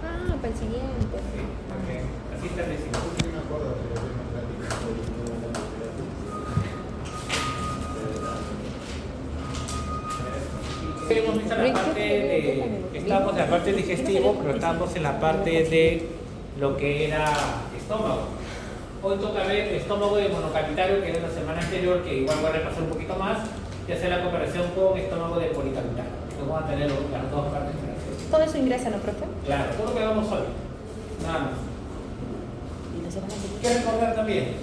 Ah, para el siguiente. Sí, porque así está decidido. Hemos visto la parte de, estamos en la parte digestivo, pero estamos en la parte de lo que era estómago. Hoy toca ver el estómago de monocavitario, que era la semana anterior, que igual voy a repasar un poquito más, y hacer la comparación con estómago de policavitario. Entonces vamos a tener las dos partes para hacer. Todo eso ingresa, ¿no, profe? Claro, todo lo que hagamos hoy. Nada más. Y la semana que ¿Qué recordar también?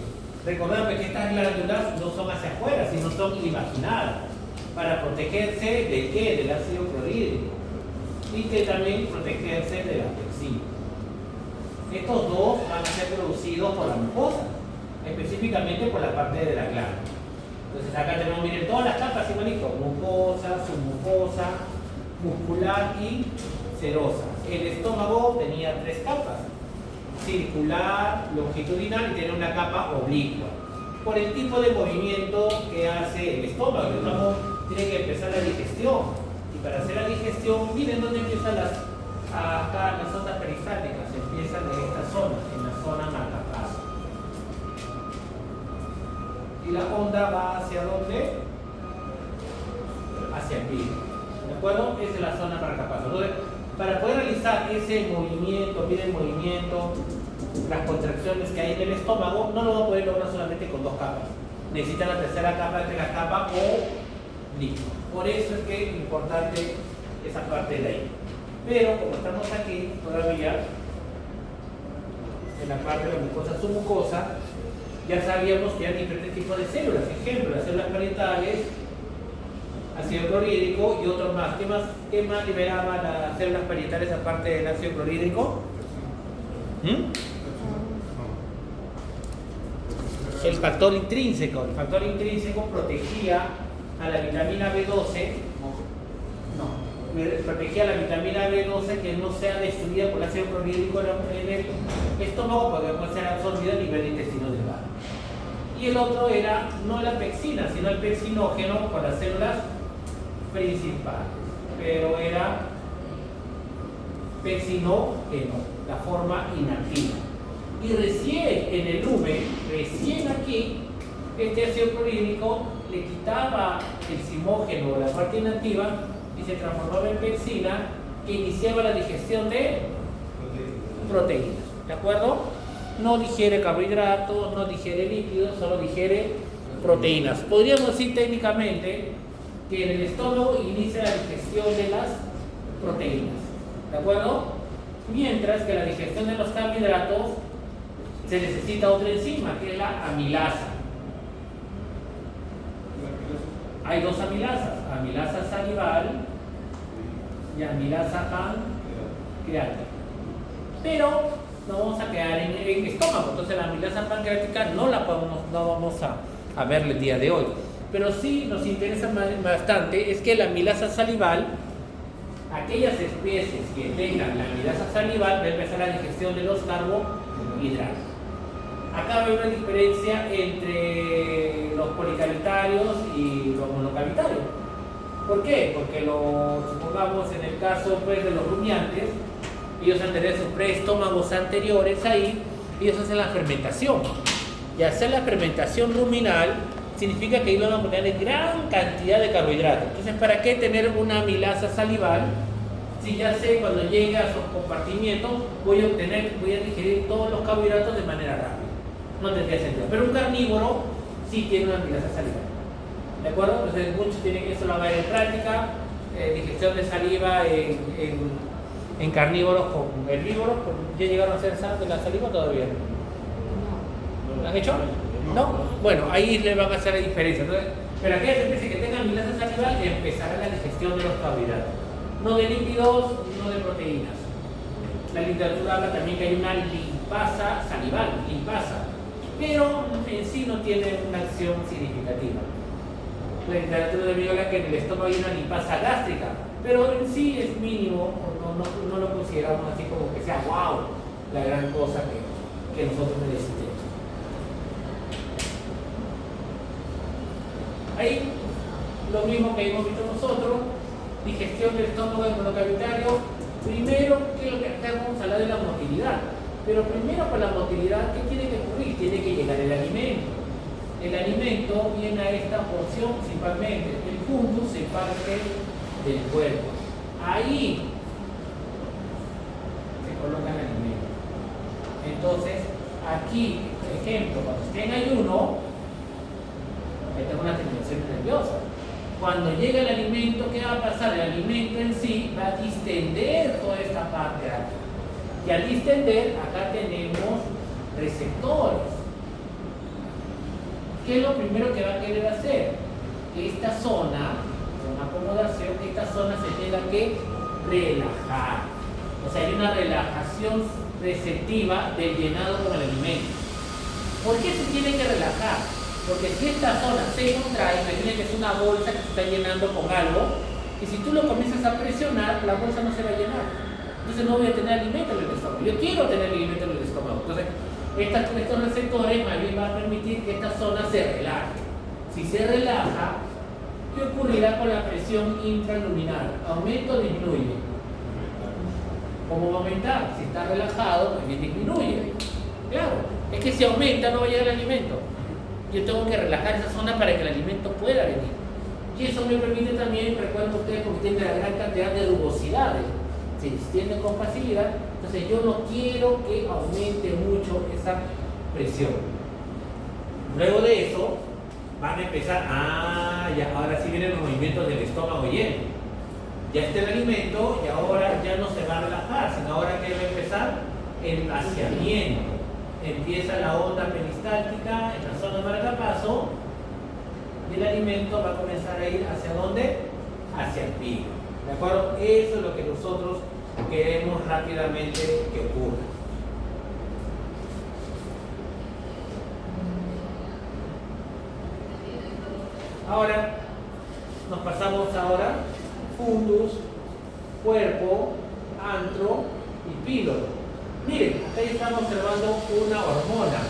Recordar que estas glándulas no son hacia afuera, sino son imaginadas para protegerse de qué? Del ácido clorhídrico y que también protegerse de la pepsina. Estos dos van a ser producidos por la mucosa, específicamente por la parte de la glándula. Entonces acá tenemos, miren, todas las capas igualito, mucosa, submucosa, muscular y serosa. El estómago tenía tres capas: circular, longitudinal y tiene una capa oblicua. Por el tipo de movimiento que hace el estómago. El estómago tiene que empezar la digestión. Y para hacer la digestión, miren dónde empiezan acá las ondas peristálticas. Empiezan en esta zona, en la zona marcapaso. Y la onda va hacia dónde? Hacia aquí. ¿De acuerdo? Esa es la zona marcapaso. Entonces, para poder realizar ese movimiento, miren el movimiento, las contracciones que hay en el estómago, no lo va a poder lograr solamente con dos capas. Necesita la tercera capa, que es la capa obliqua. Por eso es que es importante esa parte de ahí. Pero como estamos aquí todavía en la parte de la mucosa submucosa, ya sabíamos que hay diferentes tipos de células. Ejemplo, las células parietales, ácido clorhídrico y otros más. ¿Qué más liberaba las células parietales aparte del ácido clorhídrico? El factor intrínseco. El factor intrínseco protegía a la vitamina B12. Protegía a la vitamina B12 que no sea destruida por el ácido clorhídrico en el estómago, porque puede ser absorbida a nivel intestino delgado. Y el otro era no la pexina, sino el pexinógeno por las células principales. Pero era pexinógeno, la forma inactiva. Y recién en el lumen, recién aquí, este ácido clorhídrico le quitaba el simógeno, la parte inactiva, y se transformaba en pexina, que iniciaba la digestión de proteínas. ¿De acuerdo? No digiere carbohidratos, no digiere líquidos, solo digiere proteínas. Podríamos decir técnicamente que en el estómago inicia la digestión de las proteínas. ¿De acuerdo? Mientras que la digestión de los carbohidratos se necesita otra enzima, que es la amilasa. Hay dos amilasas, amilasa salival y amilasa pancreática. Pero nos vamos a quedar en el estómago, entonces la amilasa pancreática no vamos a verla el día de hoy. Pero sí nos interesa bastante es que la amilasa salival, aquellas especies que tengan la amilasa salival, va a empezar la digestión de los carbohidratos. Acá veo una diferencia entre los policavitarios y los monocavitarios. ¿Por qué? Porque supongamos en el caso pues, de los rumiantes, ellos han tenido sus preestómagos anteriores ahí, ellos hacen la fermentación. Y hacer la fermentación ruminal significa que ellos van a poner gran cantidad de carbohidratos. Entonces, ¿para qué tener una amilasa salival? Si ya sé cuando llegue a sus compartimientos voy a digerir todos los carbohidratos de manera rápida. No tendría sentido. Pero un carnívoro sí tiene una amilasa salival. ¿De acuerdo? Entonces muchos tienen que eso lo ver en práctica. Digestión de saliva en carnívoros con herbívoros. ¿Ya llegaron a hacer de la saliva todavía? ¿Lo han hecho? ¿No? Bueno, ahí le van a hacer la diferencia. Entonces, pero aquellas especies que tengan amilasa salival empezará la digestión de los carbohidratos. No de lípidos, no de proteínas. La literatura habla también que hay una limpasa salival, limpasa, pero en sí no tiene una acción significativa. La literatura también habla que en el estómago hay una limpasa gástrica, pero en sí es mínimo, no lo consideramos así como que sea wow, la gran cosa que nosotros necesitemos. Ahí, lo mismo que hemos visto nosotros, digestión del estómago del monocavitario, Primero, ¿qué es lo que acá vamos a hablar de la motilidad? Pero primero, para la motilidad, ¿qué tiene que ocurrir? Tiene que llegar el alimento. El alimento viene a esta porción principalmente. El fundus se parte del cuerpo. Ahí se coloca el alimento. Entonces, aquí, por ejemplo, cuando esté en ayuno, tengo una terminación nerviosa. Cuando llega el alimento, ¿qué va a pasar? El alimento en sí va a distender toda esta parte de aquí. Y al distender, acá tenemos receptores. ¿Qué es lo primero que va a querer hacer? Que esta zona, con acomodación, esta zona se tenga que relajar. O sea, hay una relajación receptiva del llenado con el alimento. ¿Por qué se tiene que relajar? Porque si esta zona se contrae, imaginen que es una bolsa que se está llenando con algo, y si tú lo comienzas a presionar, la bolsa no se va a llenar. Entonces no voy a tener alimento en el estómago. Yo quiero tener alimento en el estómago. Entonces, estos receptores más bien van a permitir que esta zona se relaje. Si se relaja, ¿qué ocurrirá con la presión intraluminal? ¿Aumenta o disminuye? ¿Cómo va a aumentar? Si está relajado, también disminuye. Claro, es que si aumenta no va a llegar el alimento. Yo tengo que relajar esa zona para que el alimento pueda venir. Y eso me permite también, recuerden ustedes, porque tiene una gran cantidad de rugosidades, se extienden con facilidad, entonces yo no quiero que aumente mucho esa presión. Luego de eso, van a empezar, ya, ahora sí vienen los movimientos del estómago lleno. Ya está el alimento y ahora ya no se va a relajar, sino ahora que va a empezar el vaciamiento. Empieza la onda peristáltica en la zona marcapaso y el alimento va a comenzar a ir ¿hacia dónde? Hacia el pico. ¿De acuerdo? Eso es lo que nosotros queremos rápidamente que ocurra. Ahora, nos pasamos ahora fundus, cuerpo, antro y píloro. Miren, acá ya estamos observando una hormona.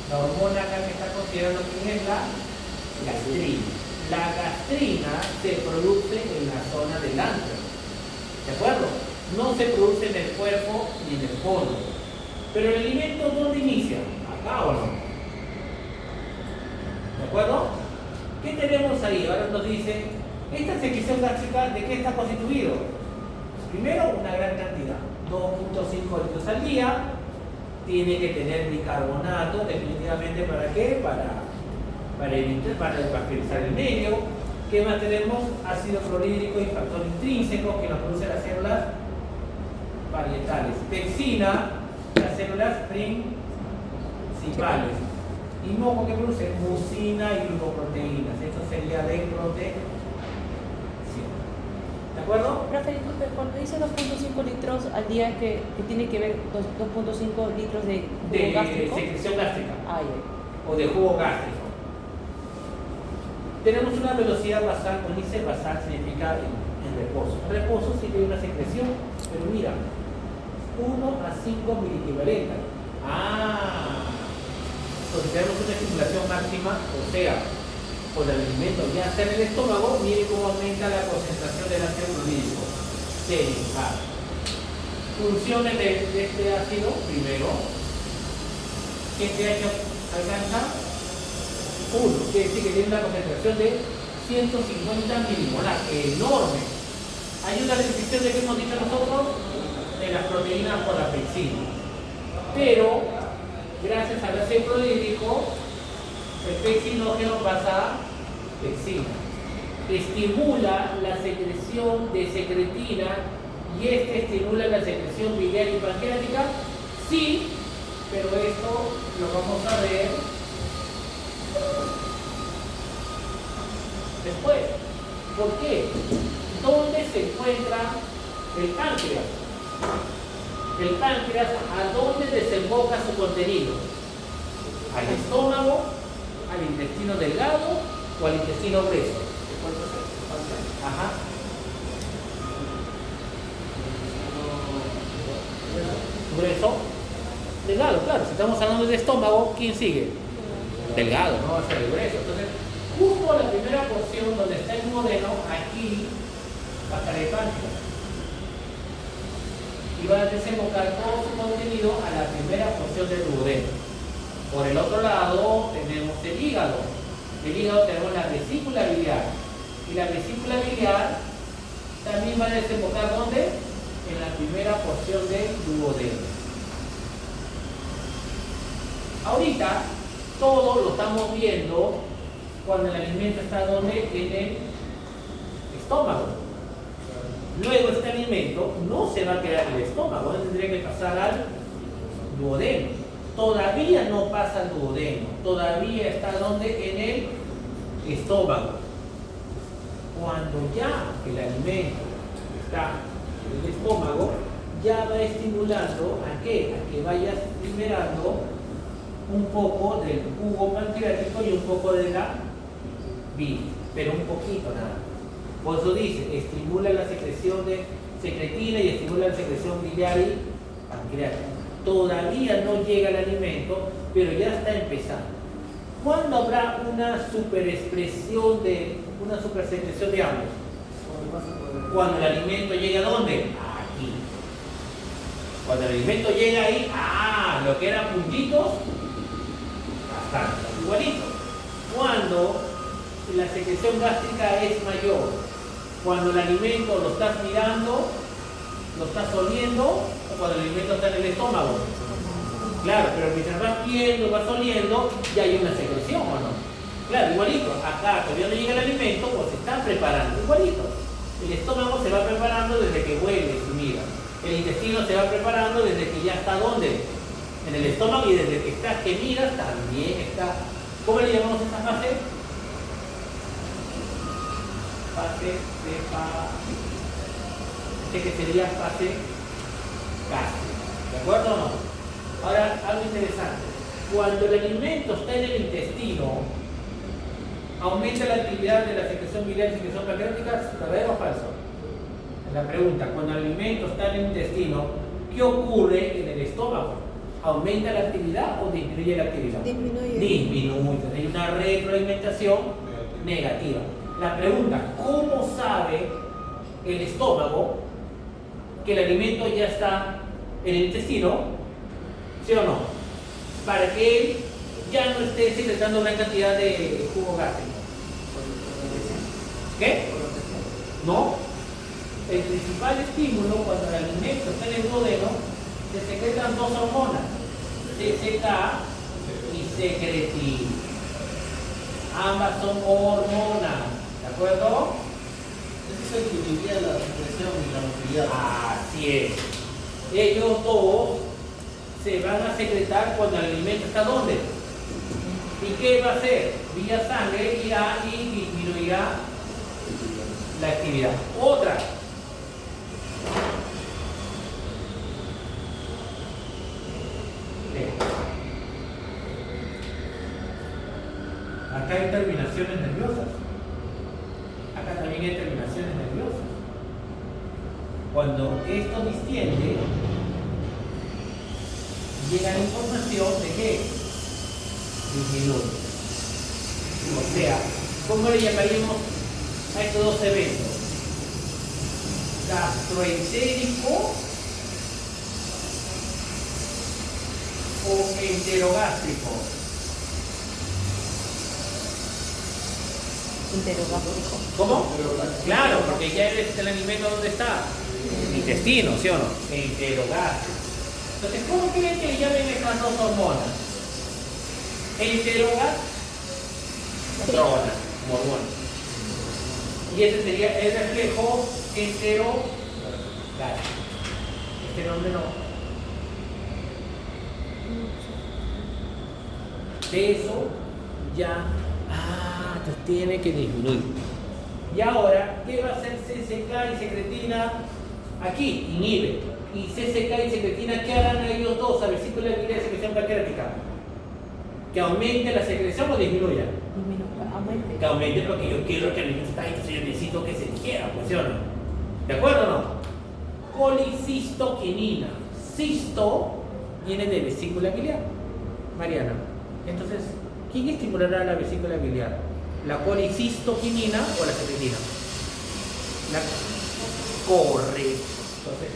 La hormona acá que está considerando quién es la gastrina. La gastrina se produce en la zona del antro. ¿De acuerdo? No se produce en el cuerpo ni en el fondo. Pero el alimento, ¿dónde inicia? ¿Acá o no? ¿De acuerdo? ¿Qué tenemos ahí? Ahora nos dice, esta secreción gástrica, ¿de qué está constituido? Primero, una gran cantidad. 2.5 litros al día, tiene que tener bicarbonato, definitivamente. ¿Para qué? Para evitar, para pasteurizar el medio. ¿Qué más tenemos? Ácido clorhídrico y factor intrínseco que nos produce las células parietales. Pexina, las células principales. Y moco que produce mucina y glucoproteínas. Esto sería de protección. ¿De acuerdo? Profe, disculpe, cuando dice 2.5 litros al día es que tiene que ver 2.5 litros de jugo gástrico. Secreción gástrica. Ya. O de jugo gástrico. Tenemos una velocidad basal, cuando dice basal significa en reposo. En reposo sí que hay una secreción, pero mira, 1 a 5 miliequivalentes. Entonces tenemos una estimulación máxima, o sea, con el alimento ya está en el estómago, mire cómo aumenta la concentración del ácido clorhídrico. Se dispara. Funciones de este ácido, primero, ¿qué pH alcanza? 1, quiere decir que tiene una concentración de 150 milimolar, enorme. Ayuda a la detección de qué hemos dicho nosotros, de las proteínas por la pexina. Pero, gracias al ácido clorhídrico, el pexinógeno pasa a pexina. Estimula la secreción de secretina y estimula la secreción biliar y pancreática. Sí, pero esto lo vamos a ver después. ¿Por qué? ¿Dónde se encuentra el páncreas? El páncreas, ¿a dónde desemboca su contenido? ¿Al estómago, al intestino delgado o al intestino grueso? Ajá. Grueso, delgado, claro. Si estamos hablando de estómago, ¿quién sigue? Delgado, no va a ser el grueso. Entonces, justo la primera porción donde está el modelo, aquí va a estar el páncreas. y va a desembocar todo su contenido a la primera porción del duodeno. Por el otro lado tenemos el hígado. El hígado tenemos la vesícula biliar. Y la vesícula biliar también va a desembocar ¿dónde? En la primera porción del duodeno. Ahorita todo lo estamos viendo cuando el alimento está ¿dónde? En el estómago. Luego este alimento no se va a quedar en el estómago, tendría que pasar al duodeno. Todavía no pasa al duodeno, todavía está ¿dónde? En el estómago. Cuando ya el alimento está en el estómago, ya va estimulando ¿a qué? A que vayas liberando un poco del jugo pancreático y un poco de la bilis, pero un poquito nada. Por eso dice, estimula la secreción de secretina y estimula la secreción biliar y pancreática. Todavía no llega el alimento, pero ya está empezando. ¿Cuándo habrá una superexpresión una supersecreción de ambos? Cuando el alimento llega ¿a dónde? Aquí. Cuando el alimento llega ahí, lo que eran puntitos, bastante, igualito. Cuando la secreción gástrica es mayor, cuando el alimento lo estás mirando, lo estás oliendo, o cuando el alimento está en el estómago. Claro, pero mientras vas viendo, vas oliendo, ya hay una secreción, ¿o no? Claro, igualito. Acá todavía no llega el alimento, pues se está preparando, igualito. El estómago se va preparando desde que hueles y miras. El intestino se va preparando desde que ya está ¿dónde? En el estómago, y desde que estás que miras también está. ¿Cómo le llamamos a esta fase? Fase que sería fase gástrica. ¿De acuerdo o no? Ahora, algo interesante. Cuando el alimento está en el intestino, ¿aumenta la actividad de la secreción biliar y secreción pancreática? ¿Verdadero o falso? La pregunta, cuando el alimento está en el intestino, ¿qué ocurre en el estómago? ¿Aumenta la actividad o disminuye la actividad? Disminuye. Disminuye. Hay una retroalimentación negativa. La pregunta, ¿cómo sabe el estómago que el alimento ya está en el intestino? ¿Sí o no? Para que él ya no esté secretando gran cantidad de jugo gástrico. ¿Qué? No. El principal estímulo cuando el alimento está en el duodeno, se secretan dos hormonas, CCK y secretina. Ambas son hormonas, ¿de acuerdo? Ese es el que equilibra la secreción y la motilidad. Así es. Ellos dos se van a secretar cuando el alimento está ¿dónde? ¿Y qué va a hacer? Vía sangre irá y disminuirá la actividad. Otra. Acá hay terminaciones nerviosas. Acá también hay terminaciones nerviosas. Cuando esto distiende, llega la información de que disminuye. O sea, ¿cómo le llamaríamos a estos dos eventos? Gastroentérico o enterogástrico. Enterogástrico. ¿Cómo? Claro, porque ya el alimento ¿dónde está? En el intestino, ¿sí o no? Enterogástrico. Entonces, ¿cómo quieren que le llamen estas dos hormonas? Enterogastrona, hormona. Y ese sería el reflejo enterogástrico. Este nombre no. Eso ya, entonces tiene que disminuir. Y ahora, ¿qué va a hacer CCK y secretina? Aquí, inhibe. Y CCK y secretina, ¿qué harán a ellos dos? A vesícula biliar y secreción pancreática. ¿Que aumente la secreción o disminuya? Aumente. Que aumente porque yo quiero que el alimento está ahí, entonces yo necesito que se digiera, pues, ¿sí o no? ¿De acuerdo o no? Colicistoquinina. Cisto viene de vesícula biliar. Mariana, entonces, ¿quién estimulará la vesícula biliar? ¿La colicistoquinina o la secretina? Correcto. Entonces,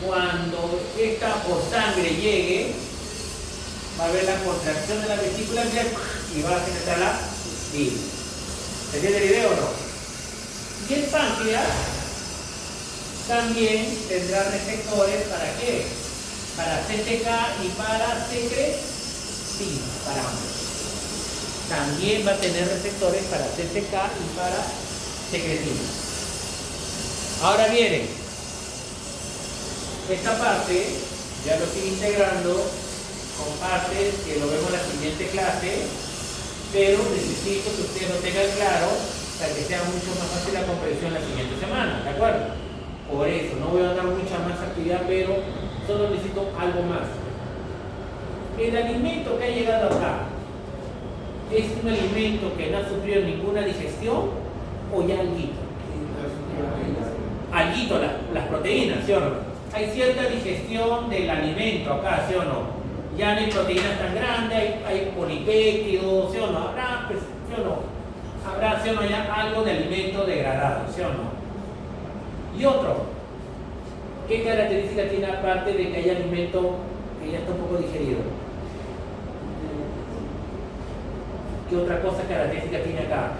cuando esta por sangre llegue, va a haber la contracción de la vesícula y va a secretar la bilis. ¿Se entiende la idea o no? Y el páncreas también tendrá receptores ¿para qué? Para CCK y para secretina, para ambos. También va a tener receptores para CCK y para secretina. Ahora viene esta parte, ya lo estoy integrando con partes que lo vemos en la siguiente clase, pero necesito que ustedes lo tengan claro para que sea mucho más fácil la comprensión la siguiente semana, ¿de acuerdo? Por eso, no voy a dar mucha más actividad, pero solo necesito algo más. El alimento que ha llegado acá, ¿es un alimento que no ha sufrido ninguna digestión o ya alguito? Alguito, las proteínas, ¿sí o no? Hay cierta digestión del alimento acá, ¿sí o no? Ya no hay proteínas tan grandes, hay polipéptidos, ¿sí o no? Habrá, pues, ¿sí o no? Habrá, ¿sí o no? Ya algo de alimento degradado, ¿sí o no? Y otro, ¿qué característica tiene aparte de que haya alimento que ya está un poco digerido? ¿Qué otra cosa característica tiene acá?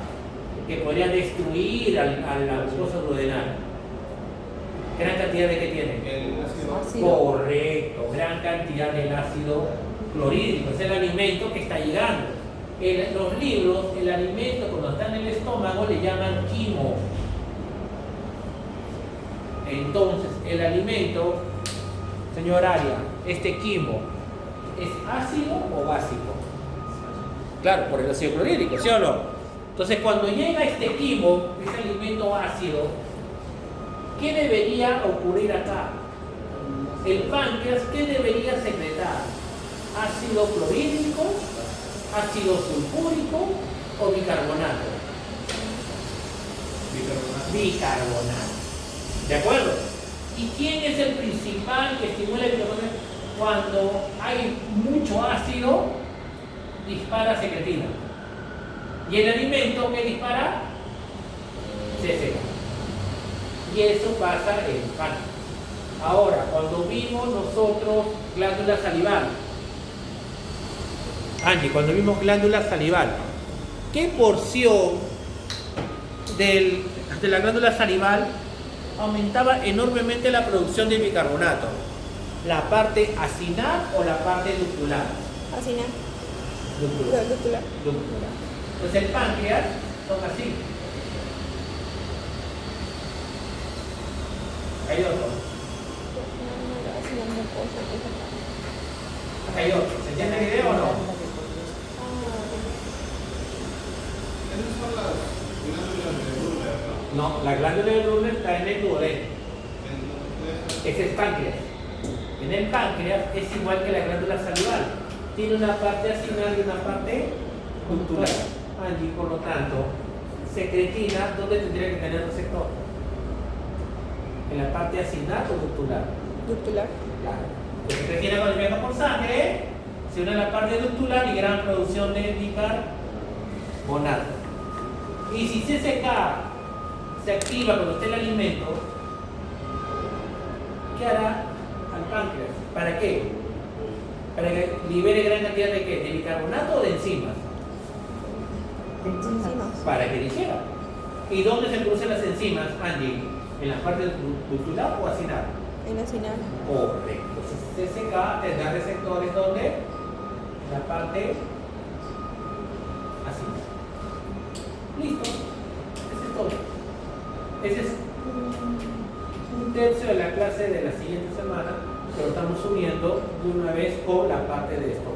Que podría destruir a la glucosa duodenal. ¿Gran cantidad de qué tiene? El Ácido. Correcto, gran cantidad del ácido clorhídrico. Es el alimento que está llegando. En los libros, el alimento cuando está en el estómago le llaman quimo. Entonces, el alimento, señor Aria, este quimo, ¿es ácido o básico? Claro, por el ácido clorhídrico, ¿sí o no? Entonces, cuando llega este quimo, ese alimento ácido, ¿qué debería ocurrir acá? El páncreas, ¿qué debería secretar? ¿Ácido clorhídrico, ácido sulfúrico o bicarbonato? Bicarbonato. ¿De acuerdo? ¿Y quién es el principal que estimula el bicarbonato? Cuando hay mucho ácido, dispara secretina. ¿Y el alimento que dispara? CCK. Y eso pasa en el páncreas. Ahora, cuando vimos nosotros glándula salival, Angie, cuando vimos glándula salival, ¿qué porción de la glándula salival aumentaba enormemente la producción de bicarbonato? ¿La parte acinar o la parte ductular? Acinar. Ductular. Ductular. Ductular. Pues el páncreas son así. Hay otro. Hay otro. ¿Se entiende la idea o no? Esas son las glándulas de Brugger, ¿no? No, la glándula de Brugger está en el duodeno. Ese es páncreas. En el páncreas es igual que la glándula salival. Tiene una parte acinar y una parte ductular. Allí, por lo tanto, secretina, ¿dónde tendría que tener receptor? ¿En la parte acinar o ductular? Ductular. Claro. La secretina cuando viaja por sangre se une a la parte ductular y gran producción de bicarbonato. Y si CCK se activa cuando esté el alimento, ¿qué hará al páncreas? ¿Para qué? Para que libere gran cantidad de ¿qué? ¿De bicarbonato o de enzimas? Enzimas. Para que digiera. ¿Y dónde se producen las enzimas, Angie? ¿En la parte ductular o acinar? En acinar. Correcto. Entonces CCK tendrá receptores donde en la parte acinar. Listo. Ese es todo. Ese es un tercio de la clase de la siguiente semana, que lo estamos subiendo de una vez con la parte de esto.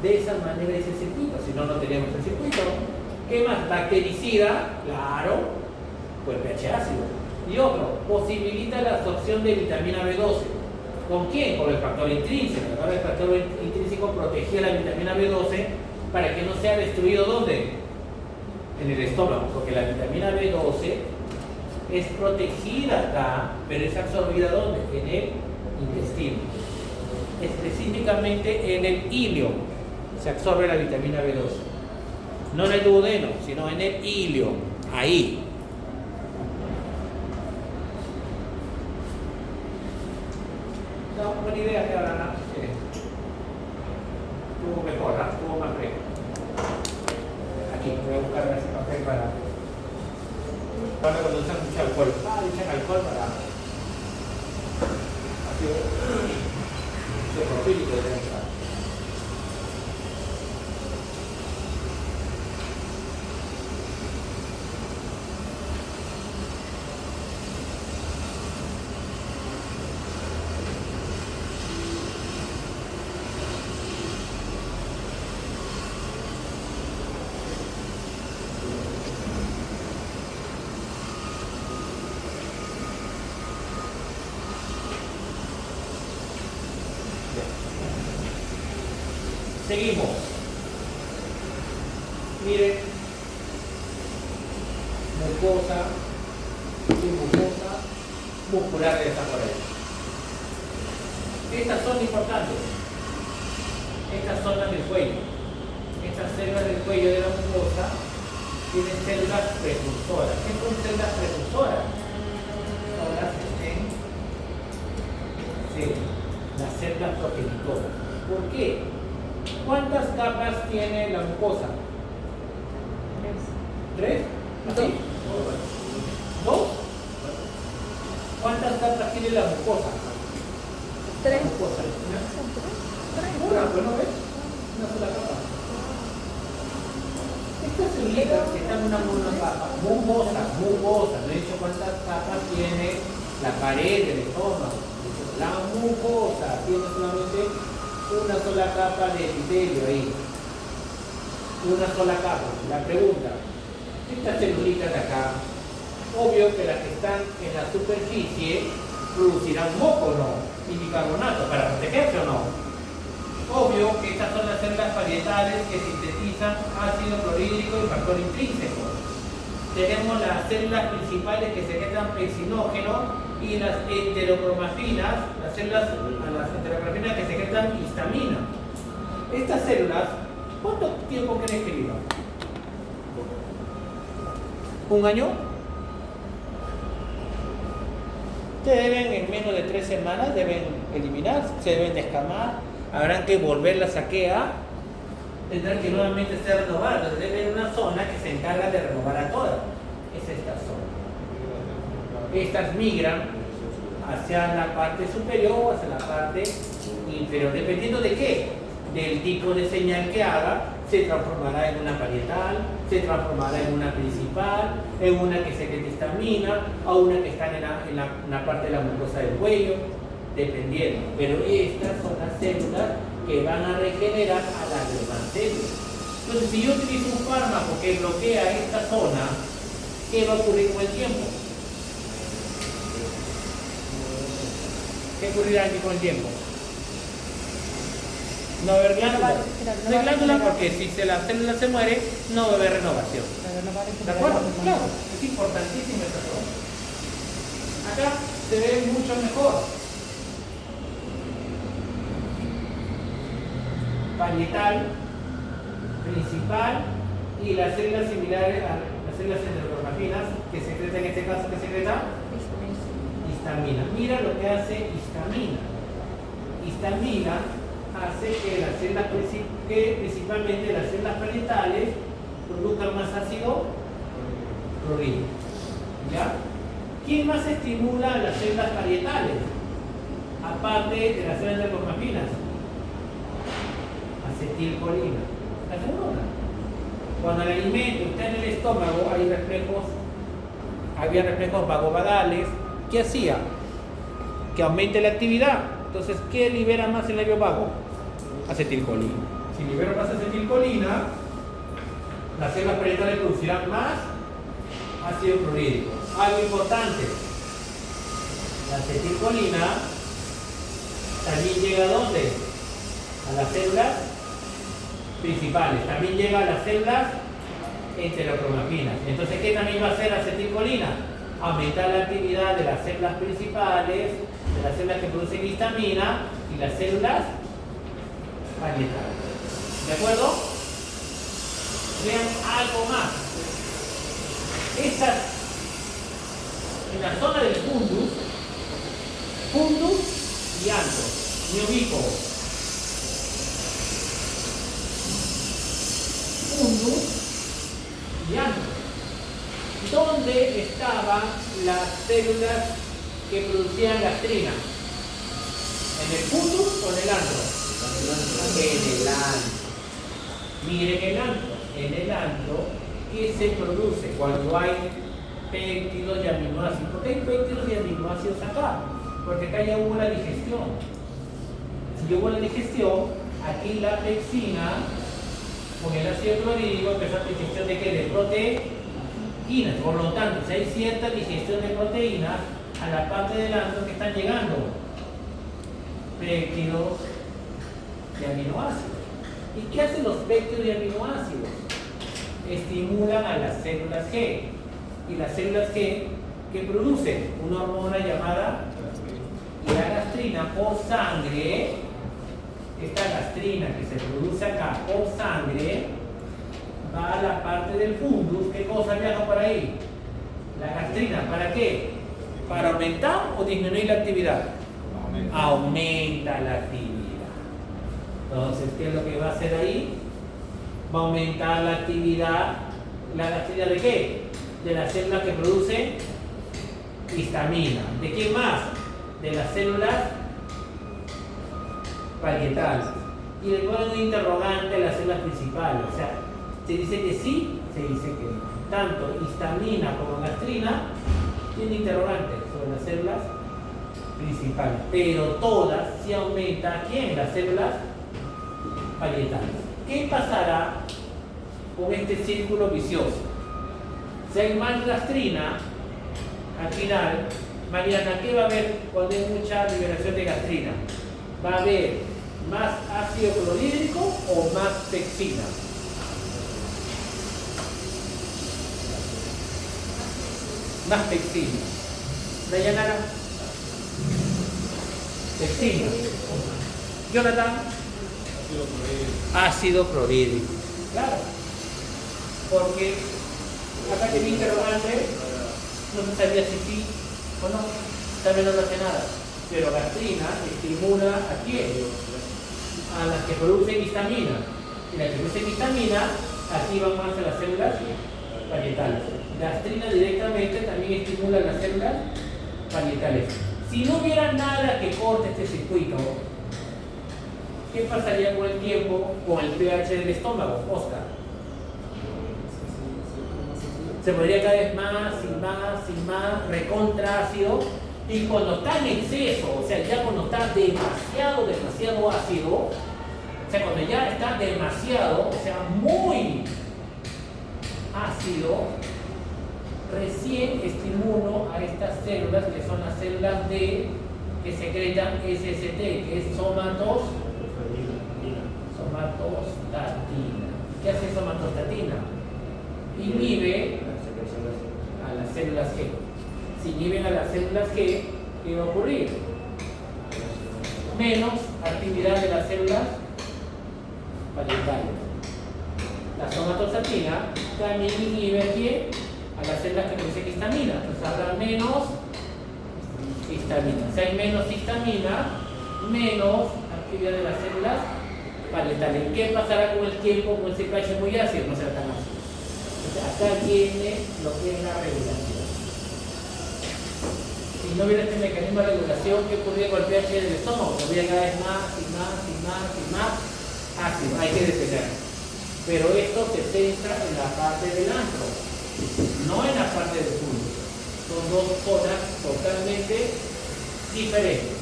De esa manera es el circuito, si no, no teníamos el circuito. ¿Qué más? Bactericida, claro, pues pH ácido. Y otro, posibilita la absorción de vitamina B12. ¿Con quién? Con el factor intrínseco. Ahora el factor intrínseco protegía la vitamina B12 para que no sea destruido ¿dónde? En el estómago, porque la vitamina B12 es protegida acá, pero es absorbida ¿dónde? En el intestino. Específicamente en el ilio se absorbe la vitamina B12. No en el duodeno, sino en el ilio. Ahí. No, buena idea que ahora estuvo mejor, ¿ah? Estuvo más breve. Aquí, voy a buscar ese papel para cuando usan mucho alcohol. Echan alcohol para ácido isopropílico debe estar. Seguimos. Miren, mucosa y mucosa muscular de esa pared. Estas son importantes. Estas zonas del cuello. Estas células del cuello de la mucosa tienen células precursoras. ¿Qué son células precursoras? Son las células progenitoras. ¿Por qué? ¿Cuántas capas tiene la mucosa? ¿Tres? ¿Así? ¿Dos? ¿Cuántas capas tiene la mucosa? Tres. Mucosa. Una, pues no ves. Una sola capa. Estas celulitas que están en una capa, mucosa. No he dicho cuántas capas tiene la pared del estómago. La mucosa tiene solamente una sola capa de epitelio ahí. Una sola capa. La pregunta, estas celulitas de acá, obvio que las que están en la superficie producirán moco o no, y bicarbonato para protegerse o no. Obvio que estas son las células parietales que sintetizan ácido clorhídrico y factor intrínseco. Tenemos las células principales que secretan pexinógeno y las enterocromafinas, las enterocromafinas que secretan histamina. Estas células, ¿cuánto tiempo creen que vivan? ¿Un año? Deben, en menos de 3 semanas, deben eliminar, se deben descamar, habrán que volverlas a saquear, tendrán que nuevamente ser renovadas. Entonces debe haber una zona que se encarga de renovar a todas. Es esta zona. Estas migran hacia la parte superior o hacia la parte inferior, dependiendo de qué, del tipo de señal que haga, se transformará en una parietal, se transformará en una principal, en una que secreta histamina, o una que está en la parte de la mucosa del cuello, dependiendo. Pero estas son las células que van a regenerar a las demás células. Entonces, si yo utilizo un fármaco que bloquea esta zona, ¿qué va a ocurrir con el tiempo? ¿Qué ocurrirá aquí con el tiempo? No va a haber glándula. No hay glándula porque si la célula se muere, no va a haber renovación. ¿De acuerdo? Claro, es importantísima esta zona. Acá se ve mucho mejor. Parietal, principal y las células similares a las células enterocromafinas que secreta, en este caso, ¿qué secreta? Histamina. Mira lo que hace histamina. Histamina hace que las células, principalmente las células parietales, produzcan más ácido clorhídrico. ¿Ya? ¿Quién más estimula las células parietales? Aparte de las células enterocromafinas. Acetilcolina. ¿La segunda? Cuando el alimento está en el estómago, había reflejos vagovagal. ¿Qué hacía? Que aumente la actividad. Entonces, ¿qué libera más el nervio vago? Acetilcolina. Si libera más acetilcolina, las células parietales producirán más ácido clorhídrico. Algo importante, la acetilcolina también llega ¿a dónde? A las células principales, también llega a las células enterocromafinas. Entonces, ¿qué también va a hacer acetilcolina? Aumentar la actividad de las células principales, de las células que producen histamina y las células parietales. ¿De acuerdo? Vean algo más. En la zona del fundus y antro. Me ubico. Fundus y antro. ¿Dónde estaban las células que producían gastrina? ¿En el fundus o en el antro? En el antro. Miren el antro. En el antro, ¿qué se produce cuando hay péptidos y aminoácidos? ¿Por qué hay péptidos y aminoácidos acá? Porque acá ya hubo la digestión. Si hubo la digestión, aquí la pepsina con el ácido clorhídrico empezó la digestión de qué? De proteínas. Por lo tanto, si hay cierta digestión de proteínas a la parte del antro que están llegando péptidos y aminoácidos. ¿Y qué hacen los péptidos y aminoácidos? Estimulan a las células G. Y las células G que producen una hormona llamada y la gastrina por sangre. Esta gastrina que se produce acá por sangre va a la parte del fundus. ¿Qué cosa viaja por ahí? La gastrina. ¿Para qué? ¿Para aumentar o disminuir la actividad? Aumenta la actividad. Entonces, ¿qué es lo que va a hacer ahí? Va a aumentar la actividad. ¿La gastrina de qué? De las células que producen histamina. ¿De quién más? De las células parietales. Y le ponen un interrogante a las células principales. O sea, se dice que sí, se dice que no. Tanto histamina como gastrina tienen interrogante sobre las células principales. Pero todas sí aumenta. ¿Quién? Las células parietales. ¿Qué pasará con este círculo vicioso? Si hay más gastrina, al final, Mariana, ¿qué va a haber cuando hay mucha liberación de gastrina? ¿Va a haber más ácido clorhídrico o más pepsina? Más pepsina. Dayanara. Pepsina. Jonathan. Ácido clorhídrico. Claro. Porque acá tiene interrogante, no se sabía si sí o no. También no hace nada. Pero gastrina estimula a quién? A las que producen histamina. Y las que producen histamina activan más a las células parietales. Gastrina directamente también estimula a las células parietales. Si no hubiera nada que corte este circuito, ¿qué pasaría con el tiempo con el pH del estómago, Oscar? Se podría cada vez más y más recontra ácido. Y cuando está en exceso, o sea, ya cuando está demasiado ácido, o sea, cuando ya está demasiado, o sea, muy ácido, recién estimulo a estas células, que son las células D, que secretan SST, que es somatostatina. ¿Qué hace somatostatina? Inhibe a las células G. Si inhiben a las células G, ¿qué va a ocurrir? Menos actividad de las células parietales. La somatostatina también inhibe ¿qué? A las células que producen histamina. Entonces habrá menos histamina. Si hay menos histamina, menos actividad de las células parietales. ¿Qué pasará con el tiempo con ese pH muy ácido? No será tan ácido. Entonces acá viene lo que es la regulación. Si no hubiera este mecanismo de regulación, ¿qué ocurría con el pH del estómago? Se veía cada vez más ácido. Hay que detener. Pero esto se centra en la parte del antro, no en la parte del fondo. Son dos cosas totalmente diferentes.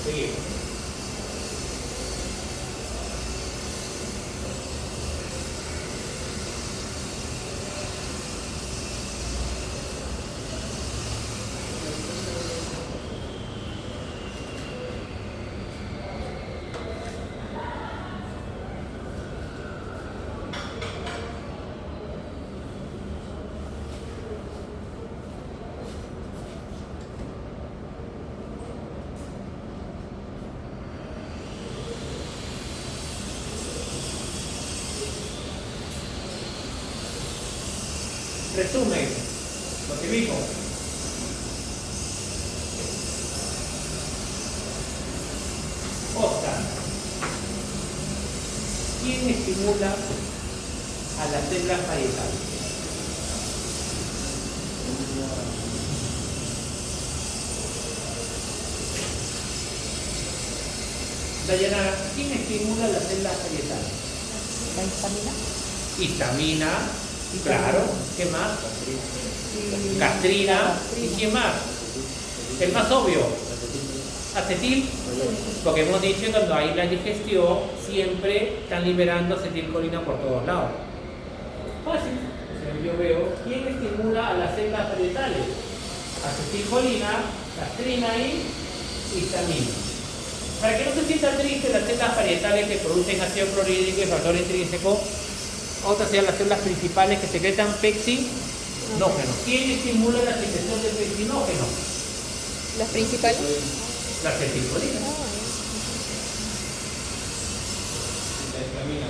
Seguimos. Resumen, lo que vimos. ¿quién estimula a las células parietales? Dayanara, ¿quién estimula las células parietales? La histamina. Histamina, claro. ¿Qué más? Gastrina. ¿Y quién más? El más obvio. Acetil. Porque hemos dicho que cuando hay la digestión siempre están liberando acetilcolina por todos lados. Fácil. O sea, yo veo quién estimula a las células parietales. Acetilcolina, gastrina y histamina. Para que no se sientan tristes las células parietales que producen ácido clorhídrico y factor intrínseco, otras sean las células principales que secretan pexinógeno. ¿Quién estimula la secreción de pexinógeno? ¿Las principales? La acetilcolina. La histamina.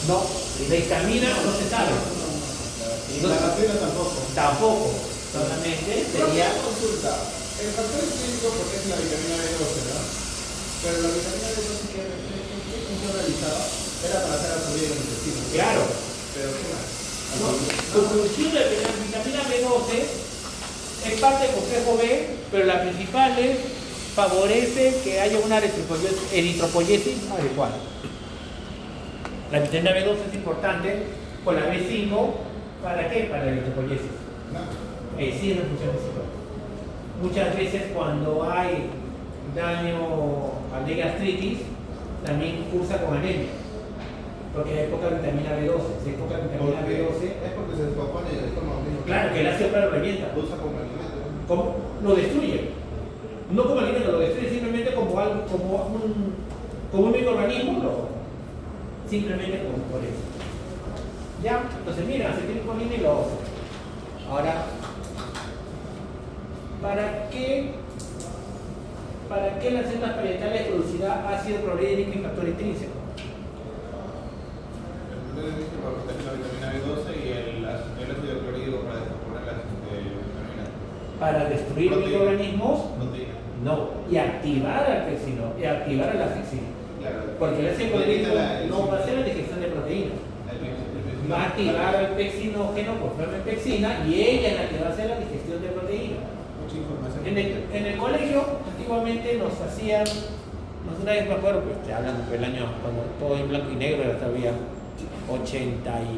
No, la histamina no se sabe. Y la gastrina tampoco. Tampoco. Solamente sería. Consulta. El factor intrínseco porque es la vitamina B12, ¿no? Pero la vitamina B12 que función realizaba era para hacer absorber el intestino. Claro. Pero ¿qué más? Su función de la vitamina B12 es parte del complejo B, pero la principal es favorece que haya una eritropoyesis adecuada. La vitamina B12 es importante con la B5, ¿para qué? Para la eritropoyesis. No. Sí, es una función principal. Muchas veces cuando hay daño de gastritis, también cursa con anemia, porque hay poca vitamina B12. Si hay poca vitamina B12, Es porque se descompone el estómago mismo. claro que el ácido claro revienta. Lo usa como alimento. ¿Cómo? Lo destruye. No como alimento, lo destruye simplemente como algo, como un microorganismo, simplemente por eso. Ya, entonces mira, acetilcolina y lo otro. Ahora, ¿para qué las células parietales producirán ácido clorhídrico y factor intrínseco? Entonces dice que para proteger la vitamina B12 y el ácido clorhídrico para descomponer las vitaminas. Para destruir microorganismos, Proteína. no, y activar al pexino, y activar a la pexina. Claro. Porque el ácido clorhídrico no va a hacer la digestión de proteínas. Va a activar al pexinógeno por forma de pexina y ella es la que va a hacer la digestión de proteínas. Mucha información. En el colegio, antiguamente nos hacían, una vez me acuerdo, pues te hablan del año, cuando todo en blanco y negro era todavía 80 y...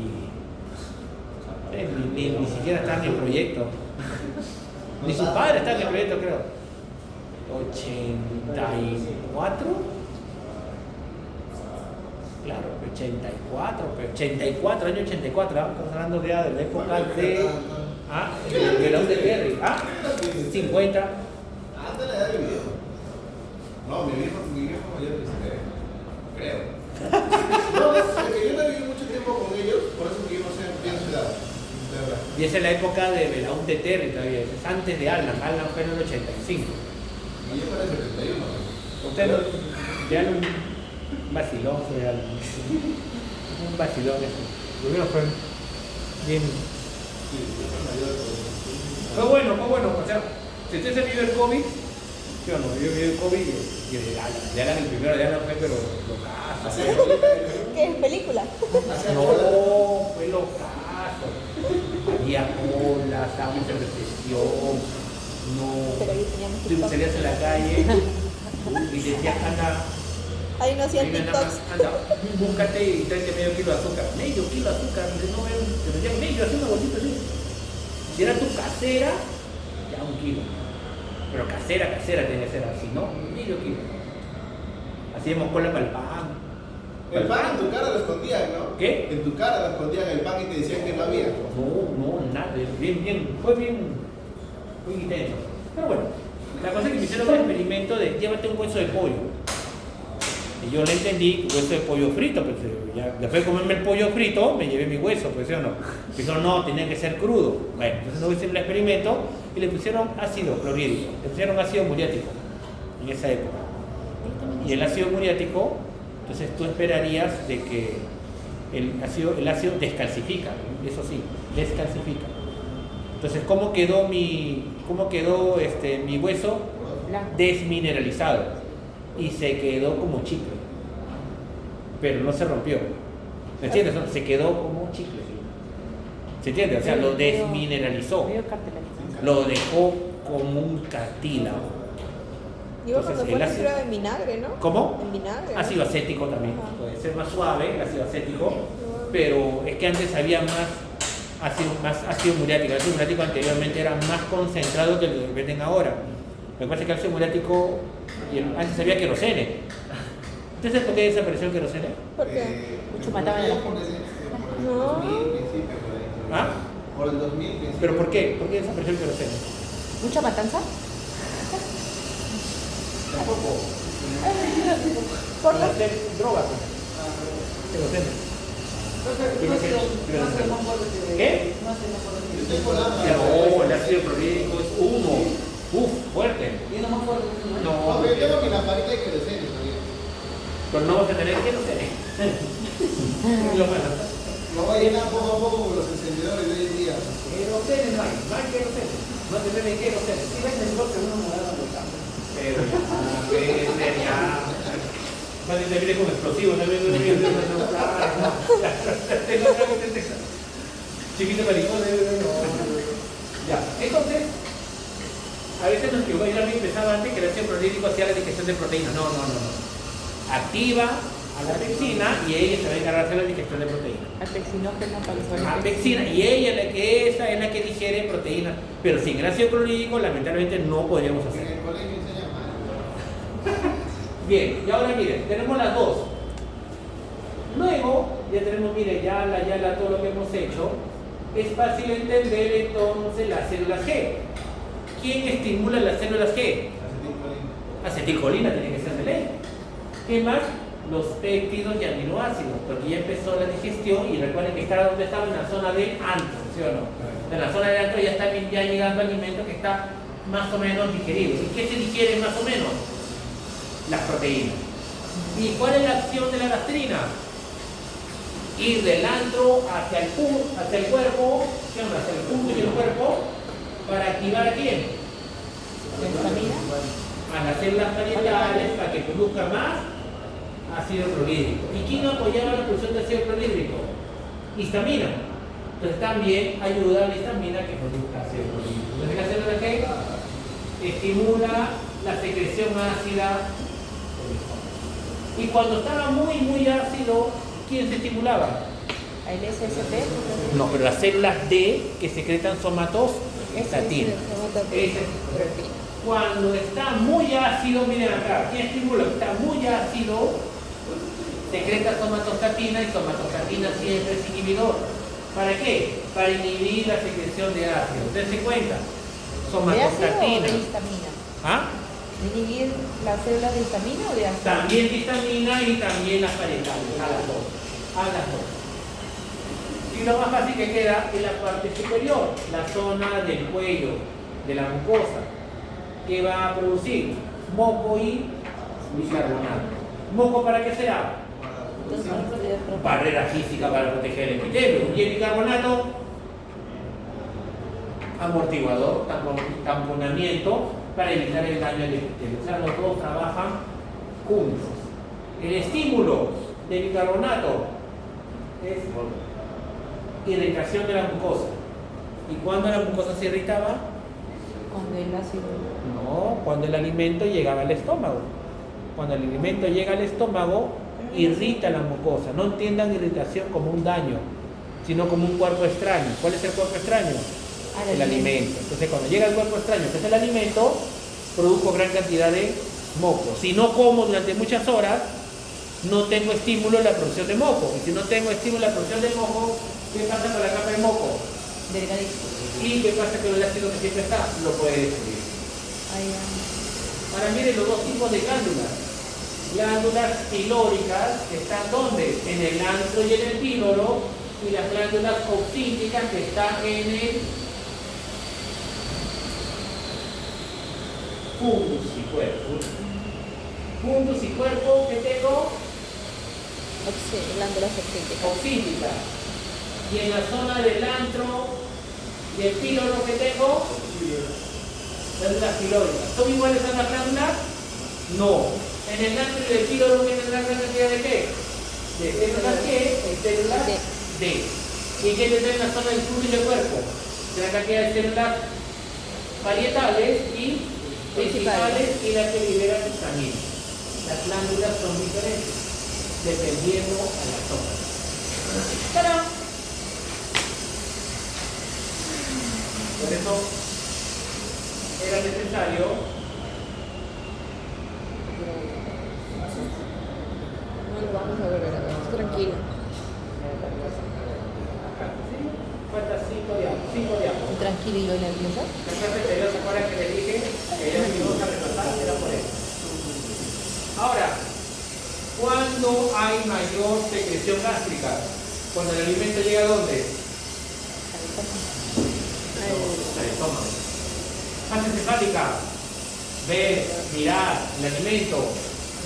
ni siquiera estaba en el proyecto. Ni su padre estaba en el proyecto, creo. 84. Claro, 84, año 84, estamos hablando ya de la época de... de la UDR, 50. Anda la edad del video. No, mi viejo mayor que se creo. No, es que yo no viví mucho tiempo con ellos, por eso que yo no sé bien su edad. De verdad. Y esa es la época de Belaúnde Terry todavía, es antes de Alan fue en el 85. Y yo para el 71. Usted no, de Alan, un vacilón fue Alan. Un vacilón eso. Primero fue bien. Sí, yo soy mayor. Fue bueno, o sea, si usted se vive el COVID, yo no, yo viví el COVID y de Alan el primero de Alan fue pero locazo. ¿Qué es película? No, fue locazo. Había cola, estábamos en recesión, no. Pero ahí teníamos Tú TikTok. salías en la calle y decías, anda, Ahí no hacían ahí nada TikToks. más, anda, búscate y tráete medio kilo de azúcar. Medio kilo de azúcar, no veo, te vendían medio, así una bolsita así. Si era tu casera, ya 1 kilo. Pero casera tiene que ser así, ¿no? Medio kilo. Hacíamos cola para el pan. El pan en tu cara lo escondían, ¿no? ¿Qué? En tu cara lo escondían el pan y te decían que no había. No, nada, fue bien intenso. Pero bueno, la cosa es que me hicieron un experimento de llévate un hueso de pollo. Y yo le entendí, hueso de pollo frito, pues ya, después de comerme el pollo frito, me llevé mi hueso, pues ¿sí o no? Me dijeron, no, tenía que ser crudo. Bueno, entonces no hicieron el experimento y le pusieron ácido clorhídrico, le pusieron ácido muriático en esa época. Y el ácido muriático, entonces tú esperarías de que el ácido descalcifica, eso sí, descalcifica. Entonces, ¿cómo quedó mi hueso? Blanco. Desmineralizado y se quedó como chicle. pero no se rompió. ¿Me entiendes? Se quedó como un chicle. ¿Se entiende? O sea, lo desmineralizó. Veo cartelarizado. Lo dejó como un cartílago. Digo, Entonces, cuando el pones ácido- era en vinagre, ¿no? ¿Cómo? En vinagre. ¿no? Ácido acético también. Ajá. Puede ser más suave el ácido acético, pero es que antes había más ácido muriático. El ácido muriático anteriormente era más concentrado que lo que venden ahora. Lo que pasa es que el ácido muriático antes había querosene. ¿Entonces por qué desapareció el querosene? ¿Por qué? Mucho mataban a la gente. No. 2000, principio, por ahí. ¿Ah? Por el 2000, principio. ¿Pero por qué? ¿Por qué desapareció el querosene? ¿Mucha matanza? Tampoco. Por Para los... hacer droga, pues. Querosene. ¿Qué? Yo tengo la- No, el ácido clorhídrico es humo. Uf, fuerte. No, No, pero yo tengo mi lamparita de querosene también. pero no vas a tener querosene. Lo malo. Lo voy a llenar poco a poco con los encendedores de hoy en día. Querosene no hay querosene. No te venden querosene. Si venden dos, uno me da la vuelta. Pero ya, va a terminar con explosivo, no vendo chiquito maricón, ya. Entonces, a veces nos equivocamos. Yo también pensaba antes que el ácido clorhídrico hacía la digestión de proteínas. No. Activa a la pexina y ella se va a encargar de hacer la digestión de proteínas. Apexinógeno para los La pexina, y ella esa es la que digiere proteínas, pero sin el ácido clorhídrico lamentablemente no podríamos En hacer. el colegio enseñan mal. Bien, y ahora miren, tenemos las dos. Luego, ya tenemos, miren, ya todo lo que hemos hecho. Es fácil entender entonces las células G. ¿Quién estimula las células G? Acetilcolina tiene que ser de ley. ¿Qué más? Los péptidos y aminoácidos, porque ya empezó la digestión y recuerden que está donde estaba en la zona de antro, ¿sí o no? En la zona de antro ya está ya llegando alimento que está más o menos digerido. ¿Y qué se digiere más o menos? Las proteínas. ¿Y cuál es la acción de la gastrina? Ir del antro hacia el cuerpo, ¿sí o no? Hacia el punto del cuerpo, para activar a quién? ¿La histamina? A las células parietales para que produzca más ácido clorhídrico. ¿Y quién apoyaba la producción de ácido clorhídrico? Histamina. Entonces también ayuda a la histamina que produzca ácido clorhídrico. Entonces la célula que estimula la secreción ácida. Y cuando estaba muy ácido, ¿quién se estimulaba? ¿El SSP? No, pero las células D que secretan somatostatina. Cuando está muy ácido, miren acá, ¿quién estimula? Está muy ácido, secreta somatostatina y somatostatina siempre es inhibidor. ¿Para qué? Para inhibir la secreción de ácido. Dense cuenta. ¿De ácido o Somatostatina. de histamina? ¿Ah? ¿Inhibir las células de histamina o de ácido? También de histamina y también las parietales, a las dos. A las dos. Y lo más fácil que queda es la parte superior, la zona del cuello, de la mucosa, que va a producir moco y bicarbonato. ¿Moco para qué será? Barrera física para proteger el epitelio. Y el bicarbonato, amortiguador, tamponamiento para evitar el daño al epitelio. O sea, los dos trabajan juntos. El estímulo de bicarbonato es irritación de la mucosa. ¿Y cuándo la mucosa se irritaba? Con el ácido. No, cuando el alimento llegaba al estómago. Cuando el alimento llega al estómago, irrita la mucosa. No entiendan irritación como un daño, sino como un cuerpo extraño. ¿Cuál es el cuerpo extraño? El alimento. Entonces, cuando llega el cuerpo extraño, que es el alimento, produjo gran cantidad de moco. Si no como durante muchas horas, no tengo estímulo en la producción de moco. Y si no tengo estímulo en la producción de moco, ¿qué pasa con la capa de moco? Delgadito. ¿Y qué pasa con el ácido que siempre está? Lo puede destruir. Ahora miren los dos tipos de glándulas. Glándulas pilóricas que están ¿dónde? En el antro y en el píloro, y las glándulas oxíticas que están en el fundus y cuerpo. Fundus y cuerpo que tengo Glándulas oxíticas. oxíticas. Y en la zona del antro y el píloro que tengo glándulas pilóricas. ¿Son iguales a las glándulas? No. En el antro y el píloro tienen una gran cantidad de qué? De células G y células D. ¿Y qué tendrá en la zona del sur del cuerpo? De la cantidad de células parietales y principales y las que liberan histamina. Las glándulas son diferentes, dependiendo a la zona. ¡Tarán! Por eso era necesario No lo vamos a volver a ver. Tranquilo. falta 5 diapos. Tranquilo y lo nerviosa. La clase anterior, ¿se acuerdan que les dije que ya me iba a repasar? Era por eso. Ahora, ¿cuándo hay mayor secreción gástrica? Cuando el alimento llega ¿a dónde? Al estómago. Fase encefálica. Ver, mirar el alimento.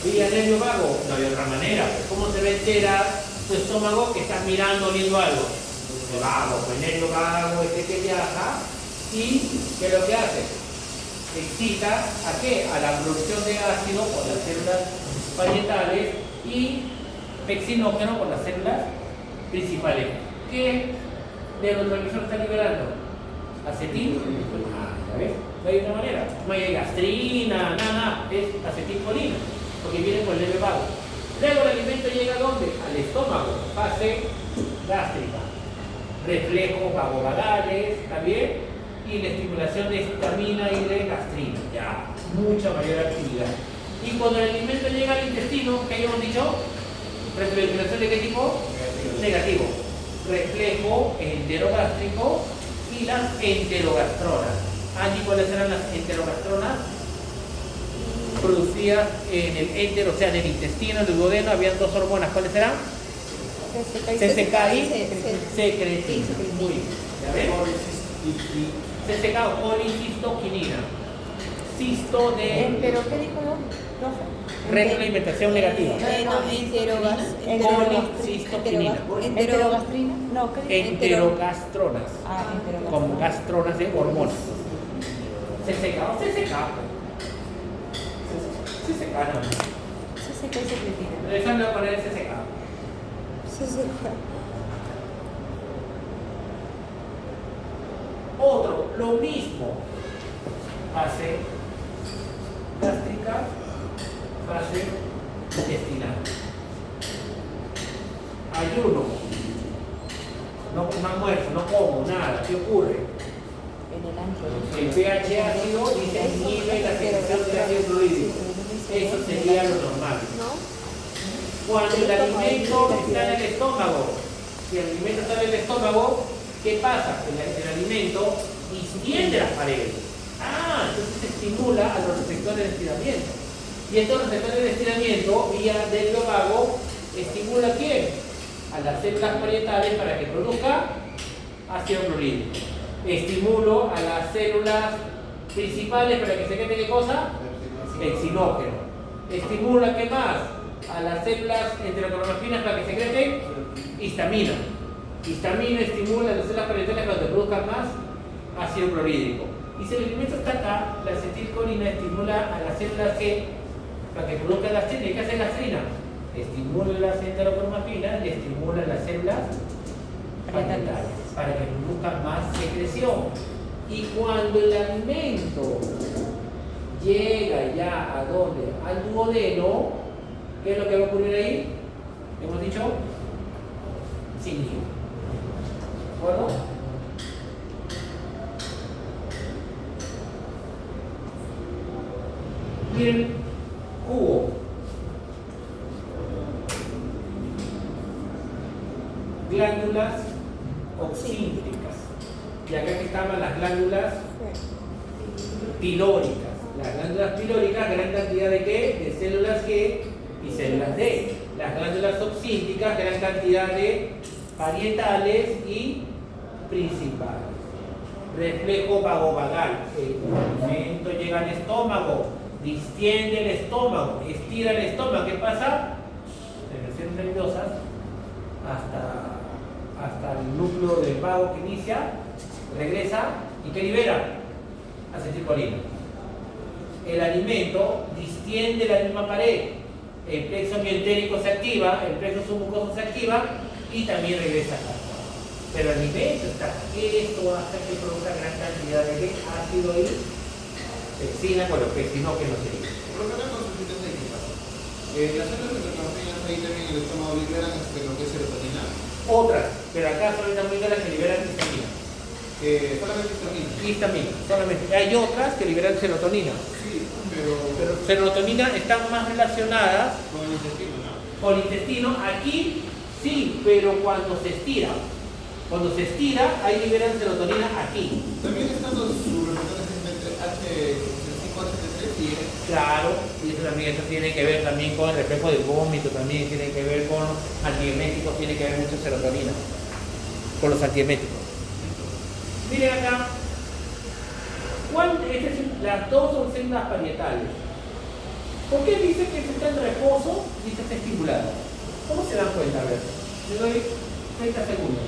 Vía nervio vago. No hay otra manera. ¿Cómo se va a enterar tu estómago que estás mirando, oliendo algo? El vago, el nervio vago, que viaja. ¿Y qué es lo que hace? Excita ¿a qué? A la producción de ácido por las células parietales y pexinógeno por las células principales. ¿Qué neurotransmisor está liberando? Acetil. ¿Ya ves? No hay una manera. No hay gastrina, nada. Es acetilcolina, porque viene por el nervio vago. Luego el alimento llega ¿a dónde? Al estómago. Fase gástrica. Reflejos vagovagales también. Y la estimulación de histamina y de gastrina. Ya, mucha mayor actividad. Y cuando el alimento llega al intestino, ¿qué habíamos dicho? ¿Reflexión de qué tipo? Negativo. Reflejo enterogástrico y las enterogastronas. Allí, ¿cuáles eran las enterogastronas? Producidas en el entero, o sea, en el intestino, en el duodeno, habían dos hormonas. ¿Cuáles eran? CCK y secretina. Muy bien. ¿Ya ven? CCK o policistoquinina. Cisto de... ¿Pero qué dijo yo? retroalimentación negativa. Policistoquinina. ¿Enterogastrina? No, ¿qué dijo? Enterogastronas. Ah, enterogastronas. Como gastronas de hormonas. CCK o CCK. CCK no. CCK y secretina. Esa me va a poner CCK. Otro, lo mismo. Fase gástrica, fase intestinal. Ayuno. No almuerzo, no como, nada. ¿Qué ocurre? El pH ácido disminuye la secreción de ácido clorhídrico. Eso sería lo normal. Cuando el alimento está en el estómago, si el alimento está en el estómago, ¿qué pasa? El alimento distiende las paredes. Entonces se estimula a los receptores de estiramiento. Y estos receptores de estiramiento, vía nervio vago, estimula ¿a quién? A las células parietales para que produzca ácido clorhídrico. Estimulo a las células principales para que secreten ¿qué cosa? Pexinógeno. Estimula ¿qué más? A las células enterocromafinas para que secreten histamina. Histamina estimula a las células parietales para que produzcan más ácido clorhídrico. Y si el alimento está acá, la acetilcolina estimula a las células G para que produzcan gastrina. ¿Y qué hace gastrina? Estimula las enterocromafinas y estimula las células parietales para que produzcan más secreción. Y cuando el alimento llega ya a dónde? Al duodeno, ¿qué es lo que va a ocurrir ahí? Hemos dicho sin lío. ¿De acuerdo? Miren, jugo. Glándulas oxínticas. Y acá que estaban las glándulas pilóricas. Las glándulas pilóricas, gran cantidad de ¿qué? De células G y células D. Las glándulas oxínticas, gran cantidad de parietales y principales. Reflejo vagovagal. El alimento llega al estómago, distiende el estómago, estira el estómago. ¿Qué pasa? Secreciones nerviosas hasta el núcleo del vago que inicia, regresa y que libera acetilcolina. El alimento distiende la misma pared, el plexo mientérico se activa, el plexo submucoso se activa y también regresa acá. Pero el nivel está, esto hace que produzca gran cantidad de ácido y pexina, con los pexinógenos se dice. Por lo que con suficientes de equipa. Las células endocrinógenas ahí también en el estómago liberan lo que es serotonina. Otras, pero acá son las muy de las que liberan histamina. Solamente histamina. Histamina, solamente. Hay otras que liberan serotonina. Sí, pero Serotonina están más relacionadas con el intestino, ¿no? con el intestino. Aquí sí, pero cuando se estira. Cuando se estira, ahí liberan serotonina aquí. También están los subrepresentantes entre H5HT3 y E. Claro, y eso tiene que ver también con el reflejo del vómito, también tiene que ver con antieméticos, tiene que ver mucho serotonina, con los antieméticos. Miren acá, las dos son células parietales. ¿Por qué dice que está en reposo y está estimulado? ¿Cómo se dan cuenta? A ver, le doy 30 segundos.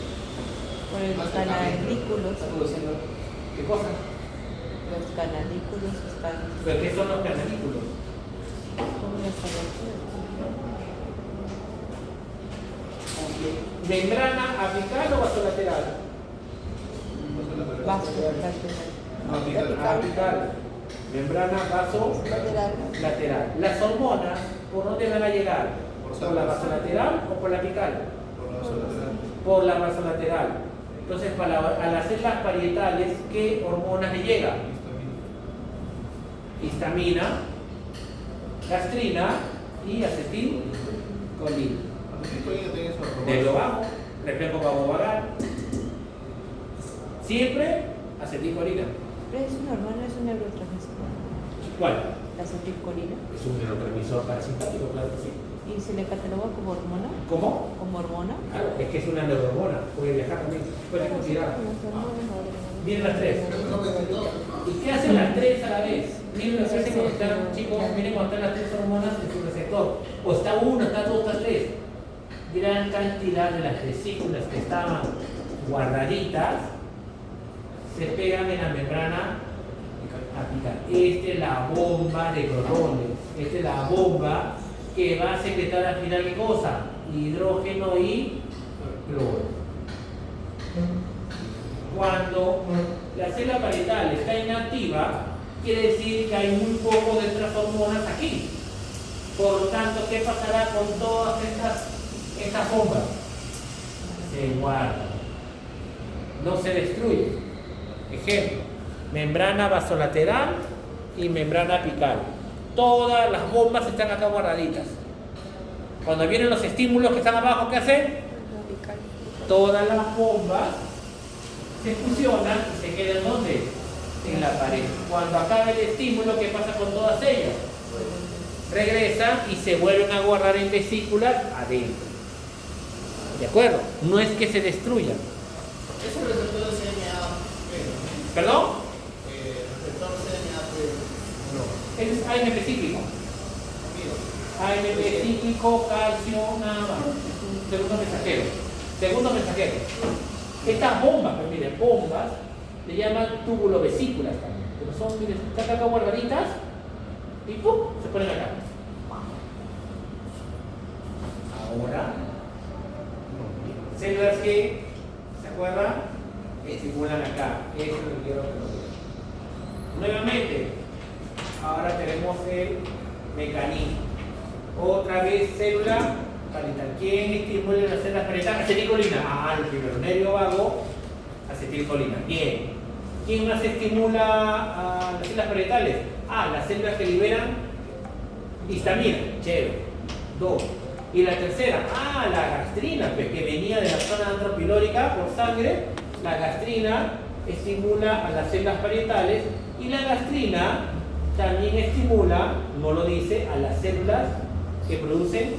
Por los canalículos. ¿Qué cosa? Los canalículos están. ¿Pero qué son los canalículos? ¿Cómo las sabemos? ¿Membrana apical o vasolateral? Apical. Membrana vasolateral. Las hormonas, ¿por dónde van a llegar? ¿Por la vasolateral o por la apical? Por la vasolateral. Entonces, a las células parietales, ¿qué hormonas le llegan? Histamina, gastrina y acetilcolina. Nervio vago, reflejo vagovagal. Siempre acetilcolina. Pero es una hormona, es un neurotransmisor. ¿Cuál? La acetilcolina. Es un neurotransmisor parasimpático, claro que sí. ¿Y se le cataloga como hormona? ¿Cómo? ¿Como hormona? Claro, es que es una neurohormona, puede viajar también, puede considerar. Miren las tres. ¿Y qué hacen las tres a la vez? Miren lo que hacen cuando están, chicos, miren cuando están las tres hormonas en su receptor. O está una, está dos, está tres. Gran cantidad de las vesículas que estaban guardaditas se pegan en la membrana apical. Esta es la bomba de clorones. Esta es la bomba que va a secretar al final, ¿qué cosa? Hidrógeno y cloro. Cuando la célula parietal está inactiva, quiere decir que hay muy poco de estas hormonas aquí. Por lo tanto, ¿qué pasará con todas estas bombas? Se guardan, no se destruyen. Ejemplo, membrana vasolateral y membrana apical. Todas las bombas están acá guardaditas. Cuando vienen los estímulos que están abajo, ¿qué hacen? Todas las bombas se fusionan y se quedan ¿dónde? En la pared. Cuando acabe el estímulo, ¿qué pasa con todas ellas? Regresan y se vuelven a guardar en vesículas adentro. ¿De acuerdo? No es que se destruyan. Es un receptor de CNA. ¿Perdón? Receptor CNA. No. Es AMP cíclico. AMP cíclico, calcio, nada más. Segundo mensajero. Estas bombas, pues miren, bombas, le llaman túbulo-vesículas también. Pero son, miren, están acá guardaditas y ¡pum! Se ponen acá. Ahora, células que, ¿se acuerdan? Estimulan acá. Eso es lo que quiero que lo vean. Nuevamente, ahora tenemos el mecanismo. Otra vez célula parietal. ¿Quién estimula las células parietales? Acetilcolina. Ah, el primero. Nervio vago, acetilcolina. Bien. ¿Quién más estimula a las células parietales? Ah, las células que liberan histamina. Chévere. 2. Y la tercera, la gastrina, pues, que venía de la zona antropilórica por sangre. La gastrina estimula a las células parietales y la gastrina también estimula, no lo dice, a las células que producen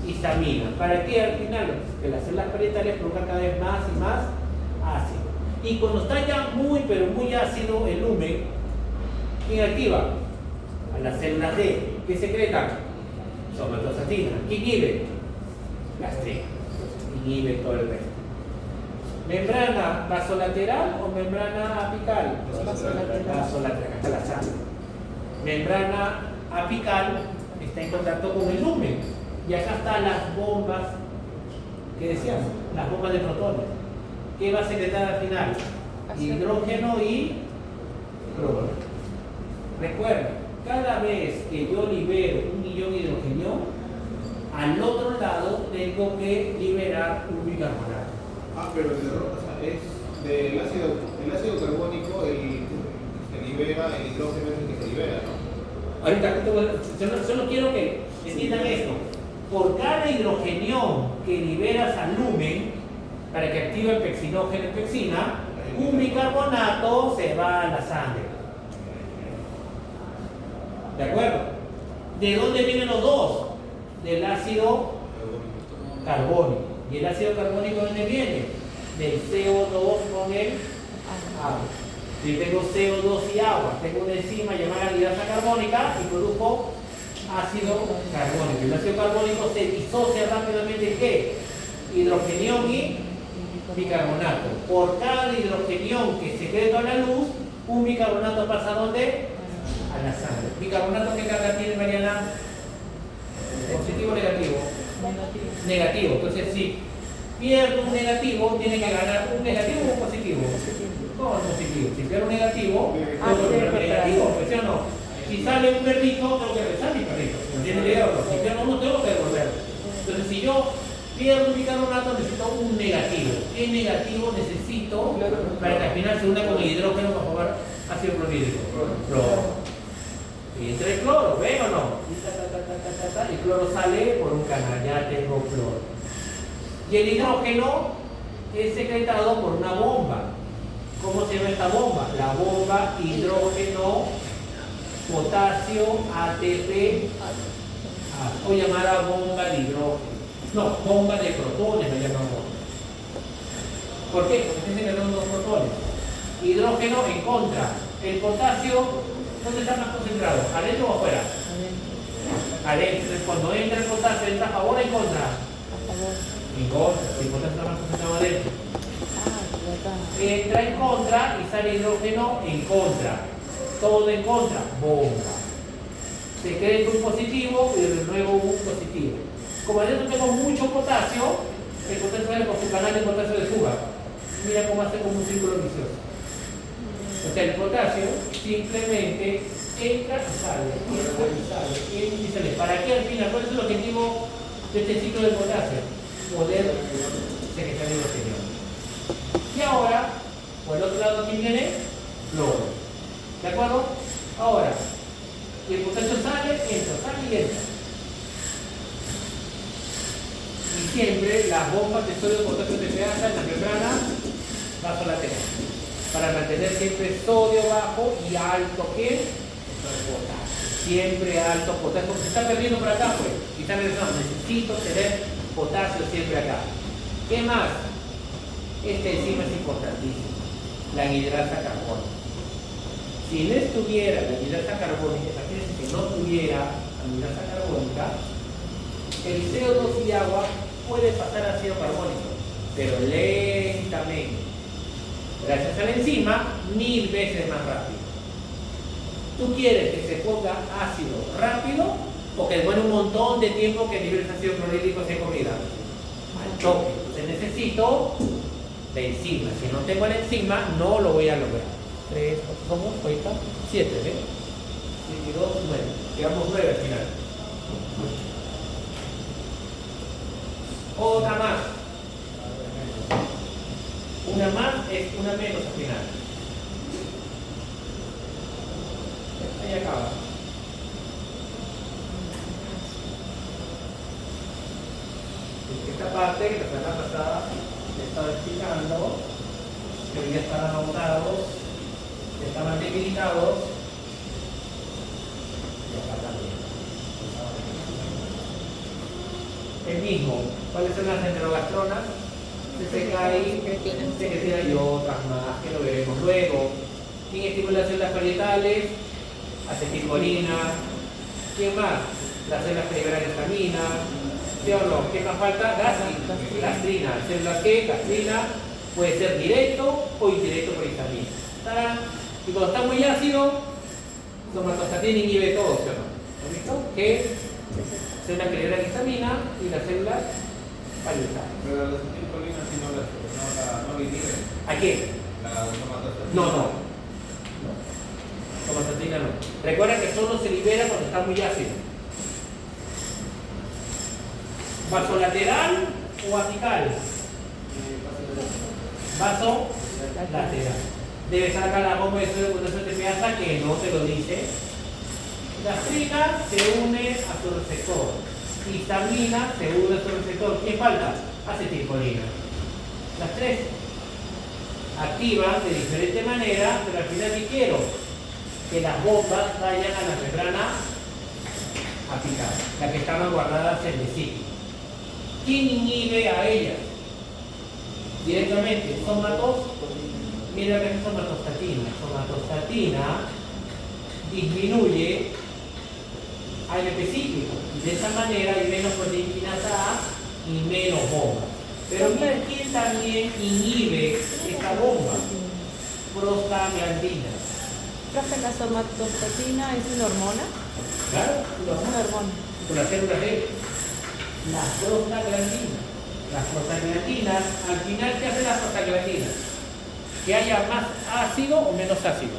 histamina. ¿Para qué al final? Que las células parietales produzcan cada vez más y más ácido. Y cuando está ya muy, pero muy ácido el lumen, ¿quién activa? A las células D. ¿Qué secretan? Somatostatina. ¿Quién inhibe? Gastrina. Inhibe todo el resto. ¿Membrana vasolateral o membrana apical? Vasolateral. Acá está la sangre. Membrana apical está en contacto con el lumen. Y acá están las bombas que decíamos, las bombas de protones. ¿Qué va a secretar al final? Hidrógeno y cloro. Recuerda, cada vez que yo libero un ion hidrogenio, al otro lado tengo que liberar un bicarbonato. Ah, pero o sea, es del ácido carbónico el que libera, el hidrógeno es el que se libera, ¿no? Ahorita, solo quiero que entiendan esto. Por cada hidrogenio que liberas al lumen, para que active el pexinógeno y pexina, un bicarbonato se va a la sangre. ¿De acuerdo? ¿De dónde vienen los dos? Del ácido carbónico. ¿Y el ácido carbónico de dónde viene? Del CO2 con el agua. Si tengo CO2 y agua, tengo una enzima llamada liasa carbónica y produjo ácido carbónico. El ácido carbónico se disocia rápidamente en ¿qué? Hidrogenión y bicarbonato. Por cada hidrogenión que secreto a la luz, un bicarbonato pasa ¿a dónde? A la sangre. ¿Bicarbonato qué carga tiene, Mariana? ¿Positivo o negativo? Negativo. Entonces, si pierdo un negativo, tiene que ganar un negativo o un positivo. ¿Cómo es positivo? Si pierdo un negativo, tengo que ganar negativo, ¿sí o no? Si sale un perrito, tengo que regresar mi perrito. ¿Entiendes la idea o no? Si pierdo uno, tengo que devolver. Entonces, si yo pierdo un bicarbonato, necesito un negativo. ¿Qué negativo necesito para que al final se una con el hidrógeno para formar ácido clorhídrico? Cloro. Y entre el cloro, ¿ven o no? El cloro sale por un canal, ya tengo cloro. Y el hidrógeno es secretado por una bomba. ¿Cómo se llama esta bomba? La bomba hidrógeno, potasio, ATP, o llamada bomba de hidrógeno. No, bomba de protones la llamamos. ¿Por qué? Porque se secretan dos protones. Hidrógeno en contra. El potasio, ¿dónde está más concentrado? ¿Adentro o afuera? Adentro. Entonces, cuando entra el potasio, ¿entra a favor o en contra? A favor. En contra. El potasio está más concentrado adentro. Ah, Entra en contra y sale hidrógeno en contra. Todo en contra. Bomba. Secreto un positivo y renuevo un positivo. Como adentro tengo mucho potasio, el potasio sale por su canal de potasio de fuga. Mira cómo hace como un círculo vicioso. O sea, el potasio simplemente entra y sale, entra y sale, entra y sale. ¿Para qué al final? ¿Cuál es el objetivo de este ciclo del potasio? Poder secretar hidrógeno. Y ahora, por el otro lado, ¿quién viene? Cloro. ¿De acuerdo? Ahora, el potasio sale y entra. Y siempre las bombas de sodio potasio de pH en la membrana vasolateral. Para mantener siempre sodio bajo y alto ¿qué? Potasio. Siempre alto potasio. Porque se está perdiendo por acá, pues. Y está regresando. Necesito tener potasio siempre acá. ¿Qué más? Esta enzima es importantísima. La anhidrasa carbónica. Si no estuviera la anhidrasa carbónica, imagínense que no tuviera anhidrasa carbónica, el CO2 y agua puede pasar a ácido carbónico, pero lentamente. Gracias a la enzima, 1000 veces más rápido. ¿Tú quieres que se ponga ácido rápido o que demore un montón de tiempo que niveles ácido clorhídrico se comida? Al choque. Entonces necesito la enzima. Si no tengo la enzima, no lo voy a lograr. 3, ¿cuántos somos? Ahorita 7, ¿ves? 7 y 2, 9. Quedamos 9 al final. Otra más. Una más es una menos al final. Ahí acaba. Esta parte que la semana pasada le estaba explicando, que ya estaban agotados, estaban debilitados, y acá también. El mismo. ¿Cuáles son las enterogastronas? Secretina y otras más que lo veremos luego. ¿Quién estimula las células parietales? Acetilcolina. ¿Quién más? Las células que liberan histamina. ¿Sí o no? ¿Qué más falta? Gastrina. ¿Células qué? Gastrina. Puede ser directo o indirecto por histamina. ¿Tarán? Y cuando está muy ácido, somatostatina inhibe todo, ¿sí o no? ¿Has visto? Que célula que libera histamina y las células parietales. Pero la acetilcolina sí no inhibe. ¿A qué? La somatostatina. No. Somatostatina no. Recuerda que solo se libera cuando está muy ácido. ¿Vasolateral o apical? Vasolateral. Debes sacar la bomba de estudio cuando se te piensa que no te lo dice. Gastrina se une a su receptor. Histamina se une a su receptor. ¿Qué falta? Acetilcolina. Las tres activan de diferente manera, pero al final sí quiero que las bombas vayan a la membrana apical, las que estaban guardadas en el sitio. ¿Quién inhibe a ellas? Directamente, somatos. Mira que es somatostatina. Somatostatina disminuye AMP cíclico y de esa manera hay menos proteínas A y menos bomba. Pero mira quién también inhibe esta bomba. Prostaglandinas. Profe, la somatostatina es una hormona. Claro, Es una hormona. con las células B. Las prostaglandinas. Las prostaglandinas, al final, ¿qué hacen las prostaglandinas? Que haya más ácido o menos ácido.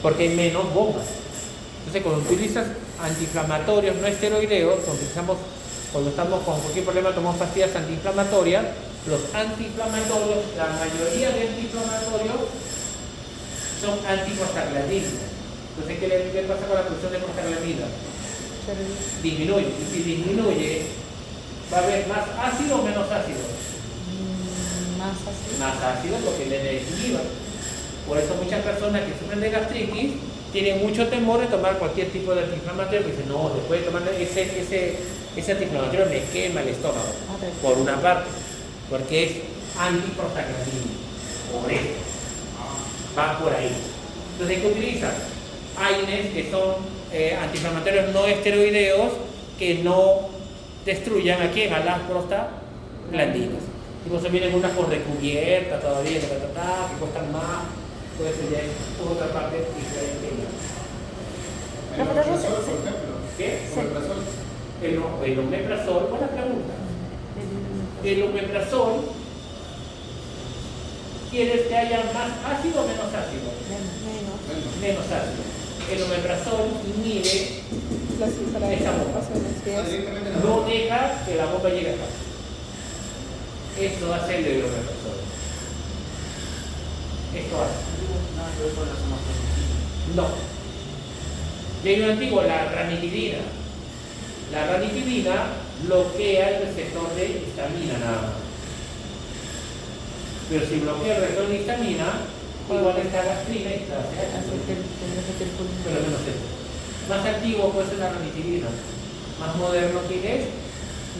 Porque hay menos bombas. Entonces, cuando utilizas antiinflamatorios no esteroideos, cuando estamos con cualquier problema, tomamos pastillas antiinflamatorias. Los antiinflamatorios, la mayoría de antiinflamatorios son antiprostaglandinas. Entonces, ¿qué pasa con la producción de prostaglandinas? Disminuye. Y si disminuye, ¿va a haber más ácido o menos ácido? Más así. Más ácido porque le desinhiba. Por eso muchas personas que sufren de gastritis tienen mucho temor de tomar cualquier tipo de antiinflamatorio, porque dicen, no, después de tomar ese antiinflamatorio me quema el estómago. Por una parte, porque es antiprostaglandina. Por eso. Va por ahí. Entonces, ¿qué utilizan? AINES, que son antiinflamatorios no esteroideos que no destruyan a quién, a las prostaglandinas. Y por eso vienen unas por recubierta todavía, que cuestan más, todo eso ya es otra parte diferente. El omeprazol, por ejemplo. ¿Qué? Omeprazol. El omeprazol, buena pregunta. El omeprazol, ¿quieres que haya más ácido o menos ácido? Menos ácido. El omeprazol inhibe esa bomba. No deja que la bomba llegue acá. Esto hace el omeprazol. Esto hace. No. Y hay un antiguo, la ranitidina. La ranitidina bloquea el receptor de histamina nada más. Pero si bloquea el receptor de histamina, igual está gastrina y está pero menos eso. Más antiguo puede ser la ranitidina. Más moderno, ¿quién es?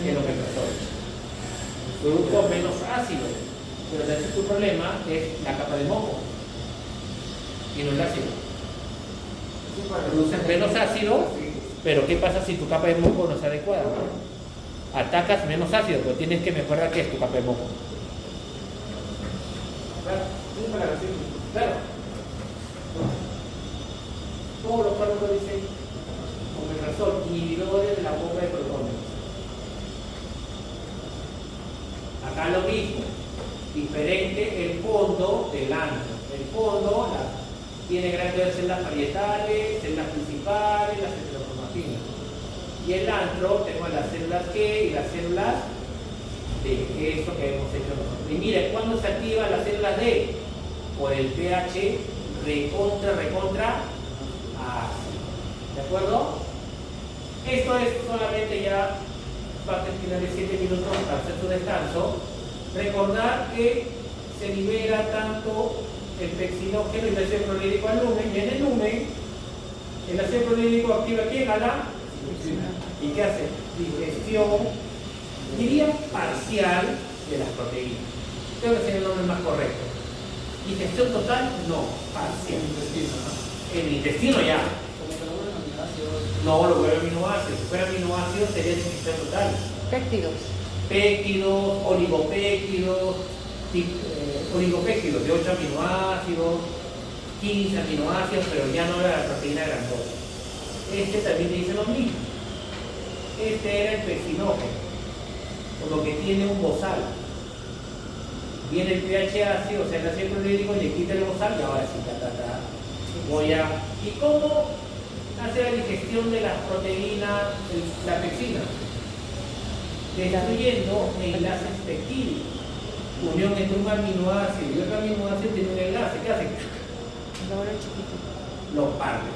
El omeprazol. Producto menos ácido. Pero ese tu problema es la capa de moco. Y no el ácido. Producen menos ácido, pero ¿qué pasa si tu capa de moco no es adecuada? Atacas menos ácido, pero tienes que mejorar qué es tu capa de moco. Claro. Todos los fármacos dicen omeprazol, inhibidores de la bomba de protones. Acá lo mismo, diferente el fondo del antro. El fondo tiene gran cantidad de células parietales, células principales, las heterocromatíneas. Y el antro tengo las células G y las células D, que es eso que hemos hecho nosotros. Y mire, ¿cuándo se activa las células D? Por el pH recontra ácido. ¿De acuerdo? Esto es solamente ya parte final de 7 minutos para hacer su descanso. Recordar que se libera tanto el pexinógeno y el ácido clorhídrico al lumen, y en el lumen el ácido clorhídrico activa ¿quién? A la ¿y qué hace? Digestión, diría parcial, de las proteínas. Creo que sería el nombre más correcto. Digestión total, no, parcial. En el intestino ya. No, lo vuelve aminoácidos. Si fuera aminoácidos sería digestión total. Péptidos, oligopéptidos, oligopéptidos de 8 aminoácidos, 15 aminoácidos, pero ya no era la proteína grandosa. Este también dice lo mismo. Este era el peccinógeno, por lo que tiene un bozal. Viene el pH ácido, o sea, el ácido clorhídrico, le quita el bozal y ahora sí, voy a... ¿Y cómo hace la digestión de las proteínas, la pectina? Destruyendo enlaces pectídicos. Unión entre un aminoácido y otro aminoácido tiene un enlace. ¿Qué hace? Ahora chiquito. Lo parte.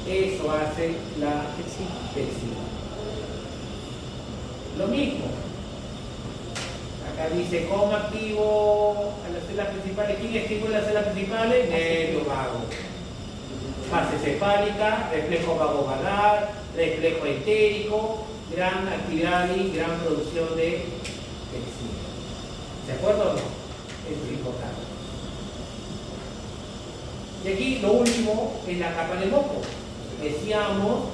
Eso hace la Pectina. pectina. Lo mismo. Acá dice cómo activo a las células principales. ¿Quién estimula las células principales? Nervio vago. Fase cefálica, reflejo vagovagal, reflejo entérico, gran actividad y gran producción de pectina. ¿De acuerdo o no? Eso es importante. Y aquí lo último es la capa de moco. Decíamos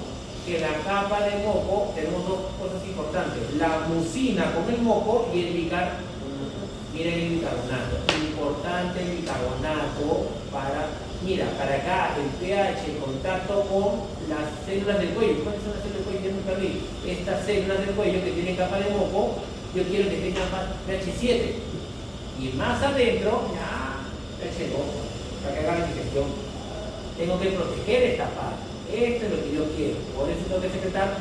que en la capa de moco tenemos dos cosas importantes. La mucina con el moco y el bicarbonato. Miren el bicarbonato. Importante el bicarbonato para, mira, para acá el pH en contacto con las células del cuello. ¿Cuáles son las células del cuello? Ya me perdí. Estas células del cuello que tienen capa de moco, yo quiero que tengan pH 7. Y más adentro, ya, pH 2, para que haga la digestión. Tengo que proteger esta parte. Esto es lo que yo quiero. Por eso tengo que secretar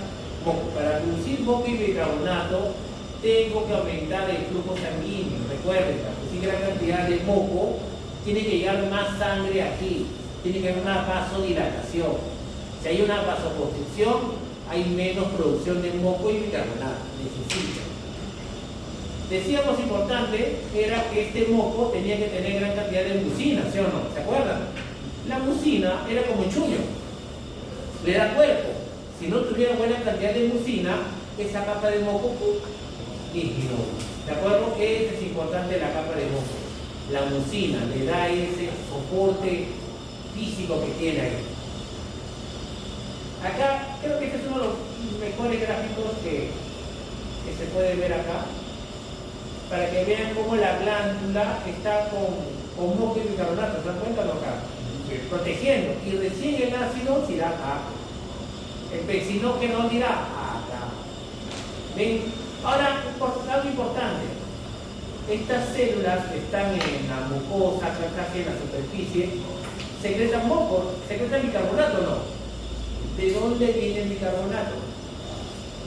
moco. Para producir moco y bicarbonato, tengo que aumentar el flujo sanguíneo. Recuerden, para producir gran cantidad de moco, tiene que llegar más sangre aquí. Tiene que haber una vasodilatación. Si hay una vasoconstricción, hay menos producción de moco y bicarbonato. Necesito. Decíamos importante era que este moco tenía que tener gran cantidad de mucina, ¿sí o no? ¿Se acuerdan? La mucina era como un chuño, le da cuerpo. Si no tuviera buena cantidad de mucina, esa capa de moco disminuye. ¿De acuerdo? Eso es importante de la capa de moco. La mucina le da ese soporte físico que tiene ahí. Acá, creo que este es uno de los mejores gráficos que se puede ver acá, para que vean cómo la glándula está con moco y bicarbonato. ¿Se dan cuenta o no acá? Protegiendo. Y recién el ácido se irá acá. El peccinógeno irá acá. ¿Ven? Ahora, algo importante. Estas células que están en la mucosa, casi en la superficie, secretan moco, secretan bicarbonato, ¿no? ¿De dónde viene el bicarbonato?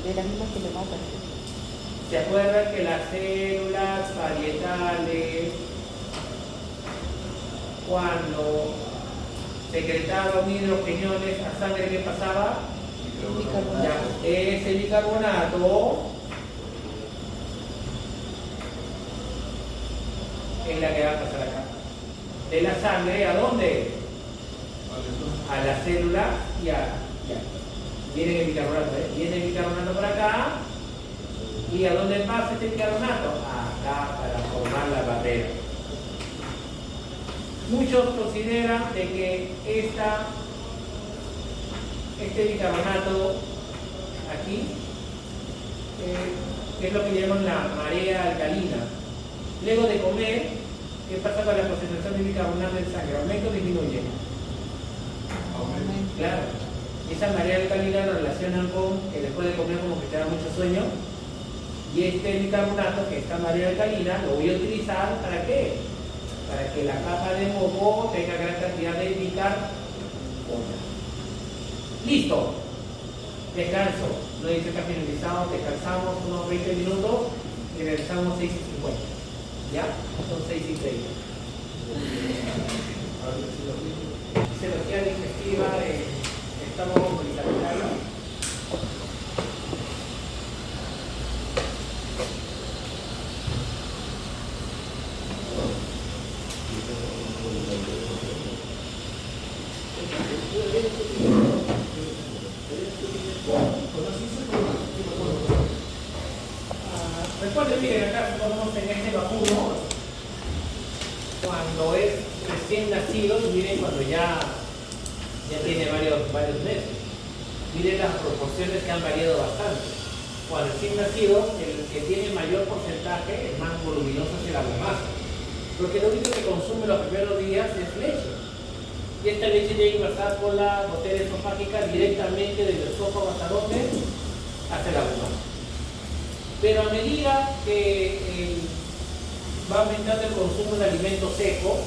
De las mismas que le matan. ¿Se acuerdan que las células parietales, cuando secretaban hidrogeniones a sangre, qué pasaba? Bicarbonato. Ya, ese bicarbonato es la que va a pasar acá. De la sangre, ¿a dónde? A la célula y a... Viene el bicarbonato, ¿eh? Viene el bicarbonato por acá. ¿Y a dónde pasa este bicarbonato? Acá, para formar la barrera. Muchos consideran de que este bicarbonato aquí, que es lo que llaman la marea alcalina. Luego de comer, ¿qué pasa con la concentración de bicarbonato en sangre? ¿Aumenta o disminuye? Claro. Esa marea alcalina lo relacionan con que después de comer como que te da mucho sueño. Y este bicarbonato, que esta marea alcalina, lo voy a utilizar ¿para qué? Para que la capa de moco tenga gran cantidad de bicarbonato. Listo. Descanso. No dice que ha finalizado. Descansamos unos 20 minutos y regresamos 6:50. ¿Ya? Son 6:30. Fisiología digestiva de estómago polisacarídeo. Recuerden, miren, acá ponemos en este vacuno cuando es recién nacido y miren cuando ya tiene varios meses. Miren las proporciones que han variado bastante. Cuando recién nacido, el que tiene mayor porcentaje es más voluminoso hacia la biomasa, porque lo único que consume los primeros días es leche. Y esta leche llega a pasar por la botella esofágica directamente del esófago hasta donde hace la bomba. Pero a medida que va aumentando el consumo de alimentos secos,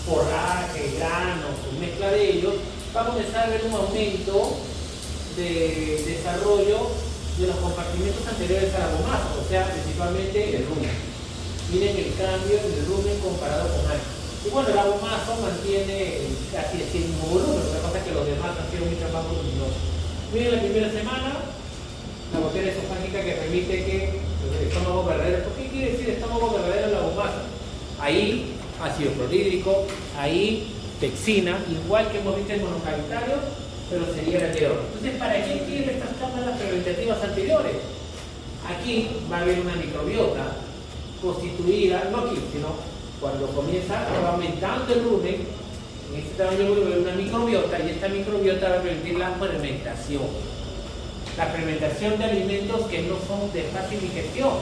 forraje, granos, mezcla de ellos, va a comenzar a haber un aumento de desarrollo de los compartimentos anteriores a la bombaza, o sea, principalmente el rumen. Miren el cambio en el rumen comparado con antes. Y bueno, la bombaza mantiene casi el mismo volumen, lo que pasa es que los demás han sido mucho más voluminosos. Miren la primera semana, la botella esofágica que permite que el estómago verdadero. ¿Por qué quiere decir estómago verdadero en la bombaza? Ahí ácido clorhídrico, ahí pexina, igual que hemos visto en monocavitarios, pero sería el anterior. Entonces, ¿para qué quieren estas cámaras preventativas anteriores? Aquí va a haber una microbiota constituida, no aquí, sino cuando comienza, va aumentando el rumen, en este tamaño va a haber una microbiota, y esta microbiota va a permitir la fermentación. La fermentación de alimentos que no son de fácil digestión.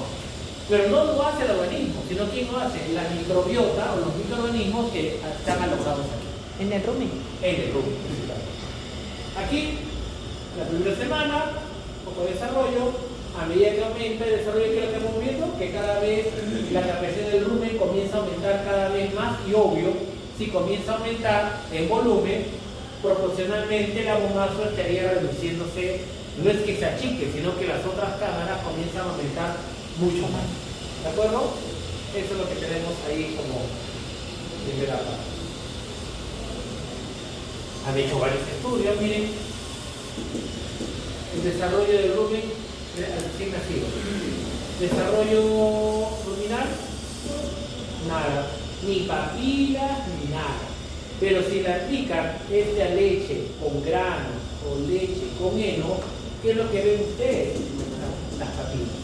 Pero no lo hace el organismo, sino ¿quién lo hace? La microbiota o los microorganismos que están alojados aquí. ¿En el rumen? En el rumen. Aquí, la primera semana, un poco de desarrollo, a medida que aumenta el desarrollo, que lo estamos viendo, que cada vez la capacidad del rumen comienza a aumentar cada vez más, y obvio, si comienza a aumentar en volumen, proporcionalmente la bombazo estaría reduciéndose. No es que se achique, sino que las otras cámaras comienzan a aumentar mucho más. ¿De acuerdo? Eso es lo que tenemos ahí como primera parte. Han hecho varios estudios, miren. El desarrollo del rumen al recién nacido. Desarrollo ruminal, nada. Ni papilas, ni nada. Pero si le aplican esta leche con granos o leche con heno, ¿qué es lo que ven ustedes? Las papilas.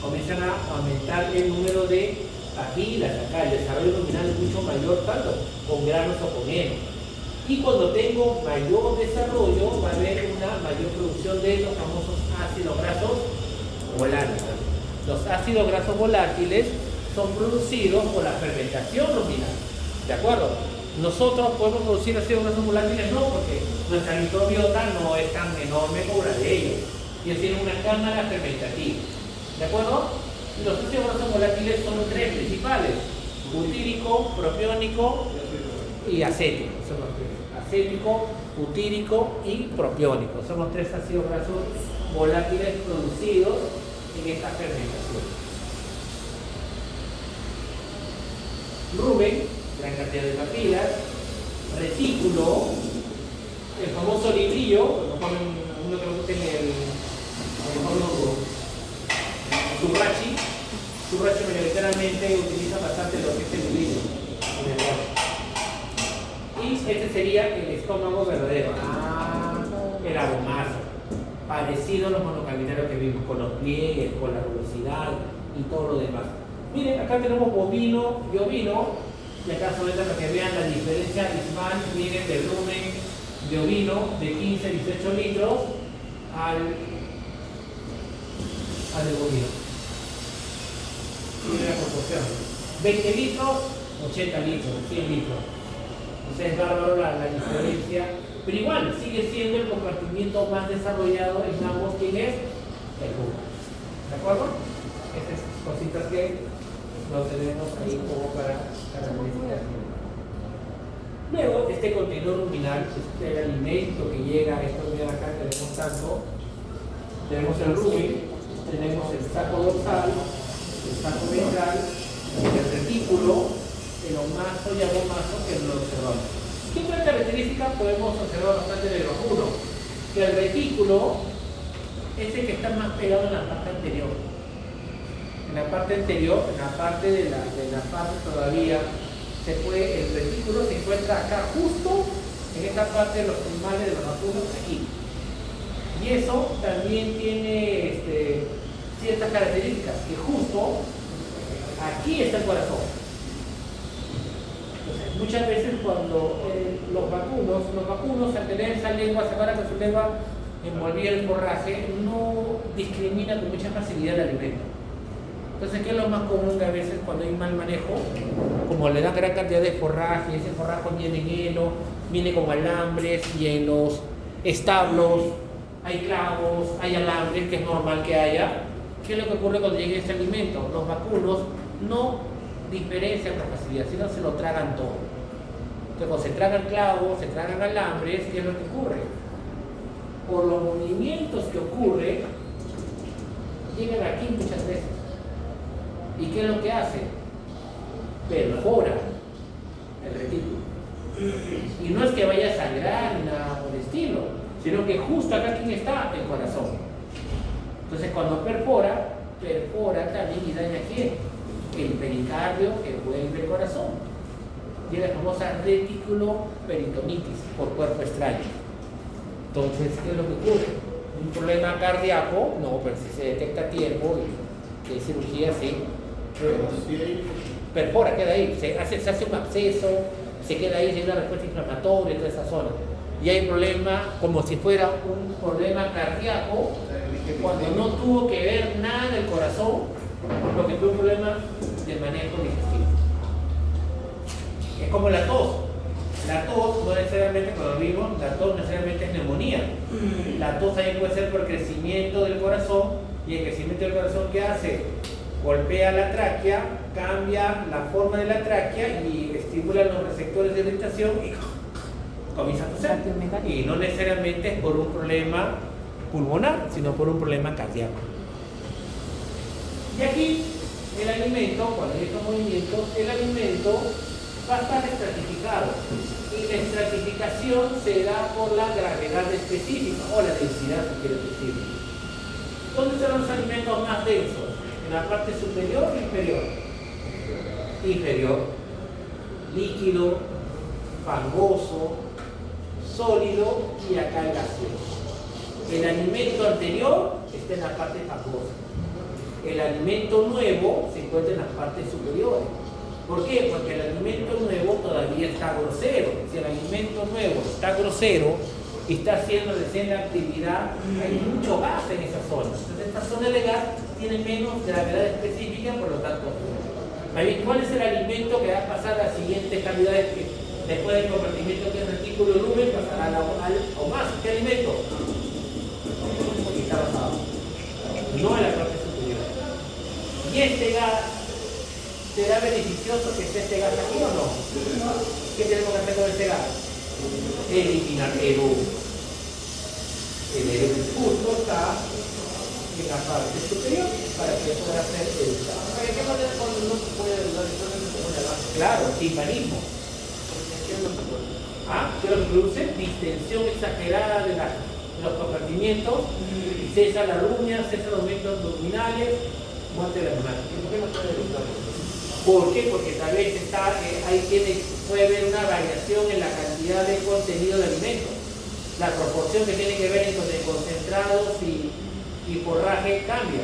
Comienzan a aumentar el número de papilas acá, el desarrollo ruminal es mucho mayor, tanto con granos o con heno. Y cuando tengo mayor desarrollo, va a haber una mayor producción de los famosos ácidos grasos volátiles. Los ácidos grasos volátiles son producidos por la fermentación ruminal. ¿De acuerdo? Nosotros podemos producir ácidos grasos volátiles, no, porque nuestra microbiota no es tan enorme como la de ellos. Ellos tienen una cámara fermentativa. ¿De acuerdo? Los ácidos grasos volátiles son tres principales: butírico, propiónico y acético. Son los tres. Acético, butírico y propiónico. Son los tres ácidos grasos volátiles producidos en esta fermentación. Rumen, gran cantidad de papilas, retículo, el famoso librillo, lo ponen uno que lo guste en el Surrachi mayoritariamente utiliza bastante lo que es el librillo en el brazo. Y este sería el estómago verdadero, el abomazo, parecido a los monocavitarios que vimos, con los pliegues, con la rugosidad y todo lo demás. Miren, acá tenemos bovino y ovino, y acá solamente para que vean la diferencia abismal. Miren, del rumen de ovino de 15 a 18 litros al de bovino. Miren la proporción: 20 litros, 80 litros, 100 litros. Entonces es bárbaro la diferencia, pero igual sigue siendo el compartimiento más desarrollado en ambos. ¿Quién es? El rumen. ¿De acuerdo? Estas cositas que lo tenemos ahí como para características. Luego, este contenido ruminal, el alimento que llega a esta unidad acá, tenemos tanto, tenemos el rumen, tenemos el saco dorsal, el saco ventral, el retículo, el omazo y abomazo, que lo observamos. ¿Qué otra característica podemos observar bastante de los uno? Que el retículo es el que está más pegado en la parte anterior. En la parte anterior, en la parte de la parte todavía, el retículo se encuentra acá, justo en esta parte de los primales de los vacunos, aquí. Y eso también tiene ciertas características, que justo aquí está el corazón. Entonces, muchas veces cuando los vacunos al tener esa lengua, se van a que su lengua envolvía el forraje, no discrimina con mucha facilidad el alimento. Entonces, ¿qué es lo más común que a veces cuando hay mal manejo? Como le dan gran cantidad de forraje, ese forraje viene en heno, viene con alambres y en los establos hay clavos, hay alambres, que es normal que haya. ¿Qué es lo que ocurre cuando llegue este alimento? Los vacunos no diferencian con facilidad, sino se lo tragan todo. Entonces, cuando se tragan clavos, se tragan alambres, ¿qué es lo que ocurre? Por los movimientos que ocurren, llegan aquí muchas veces. ¿Y qué es lo que hace? Perfora el retículo. Y no es que vaya a sangrar ni nada por el estilo, sino que justo acá, ¿quién está? El corazón. Entonces, cuando perfora también y daña ¿quién? El pericardio que envuelve el corazón. Y la famosa reticuloperitonitis por cuerpo extraño. Entonces, ¿qué es lo que ocurre? Un problema cardíaco, no, pero si se detecta a tiempo y hay cirugía, sí. Perfora, queda ahí, se hace un absceso, se queda ahí, se da una respuesta inflamatoria en toda esa zona. Y hay problema como si fuera un problema cardíaco, cuando no tuvo que ver nada del corazón, lo que fue un problema de manejo digestivo. Es como la tos. La tos no necesariamente, cuando vimos, la tos necesariamente es neumonía. La tos también puede ser por crecimiento del corazón, y el crecimiento del corazón, ¿qué hace? Golpea la tráquea, cambia la forma de la tráquea y estimula los receptores de irritación y comienza a toser. Y no necesariamente es por un problema pulmonar, sino por un problema cardíaco. Y aquí el alimento, cuando hay estos movimientos, el alimento va a estar estratificado. Y la estratificación se da por la gravedad específica o la densidad, si quiere decir. ¿Dónde están los alimentos más densos? ¿En la parte superior o inferior? Inferior. Líquido, fangoso, sólido y acá el gaseoso. El alimento anterior está en la parte fangosa. El alimento nuevo se encuentra en las partes superiores. ¿Por qué? Porque el alimento nuevo todavía está grosero. Si el alimento nuevo está grosero y está haciendo recién la actividad, hay mucho gas en esa zona. Entonces esta zona de gas tiene menos gravedad específica, por lo tanto, ¿cuál es el alimento que va a pasar a las siguientes calidades que después del convertimiento que es retículo lumen pasará al o más? ¿Qué alimento? Porque está basado, no en la parte superior. Y este gas, ¿será beneficioso que esté este gas aquí o no? ¿Qué tenemos que hacer con este gas? Eliminar el humo. El justo está en la parte superior para que pueda ser educado. ¿De qué manera cuando no se puede educar entonces se pone abajo? Claro, timpanismo. ¿Qué lo que produce? Distensión exagerada de los compartimientos, cesa la rumia, cesa los movimientos abdominales, muerte del animal. ¿Por qué no puede educar? ¿Por qué? Porque tal vez puede haber una variación en la cantidad de contenido de alimentos. La proporción que tiene que ver entre concentrados y forraje cambia.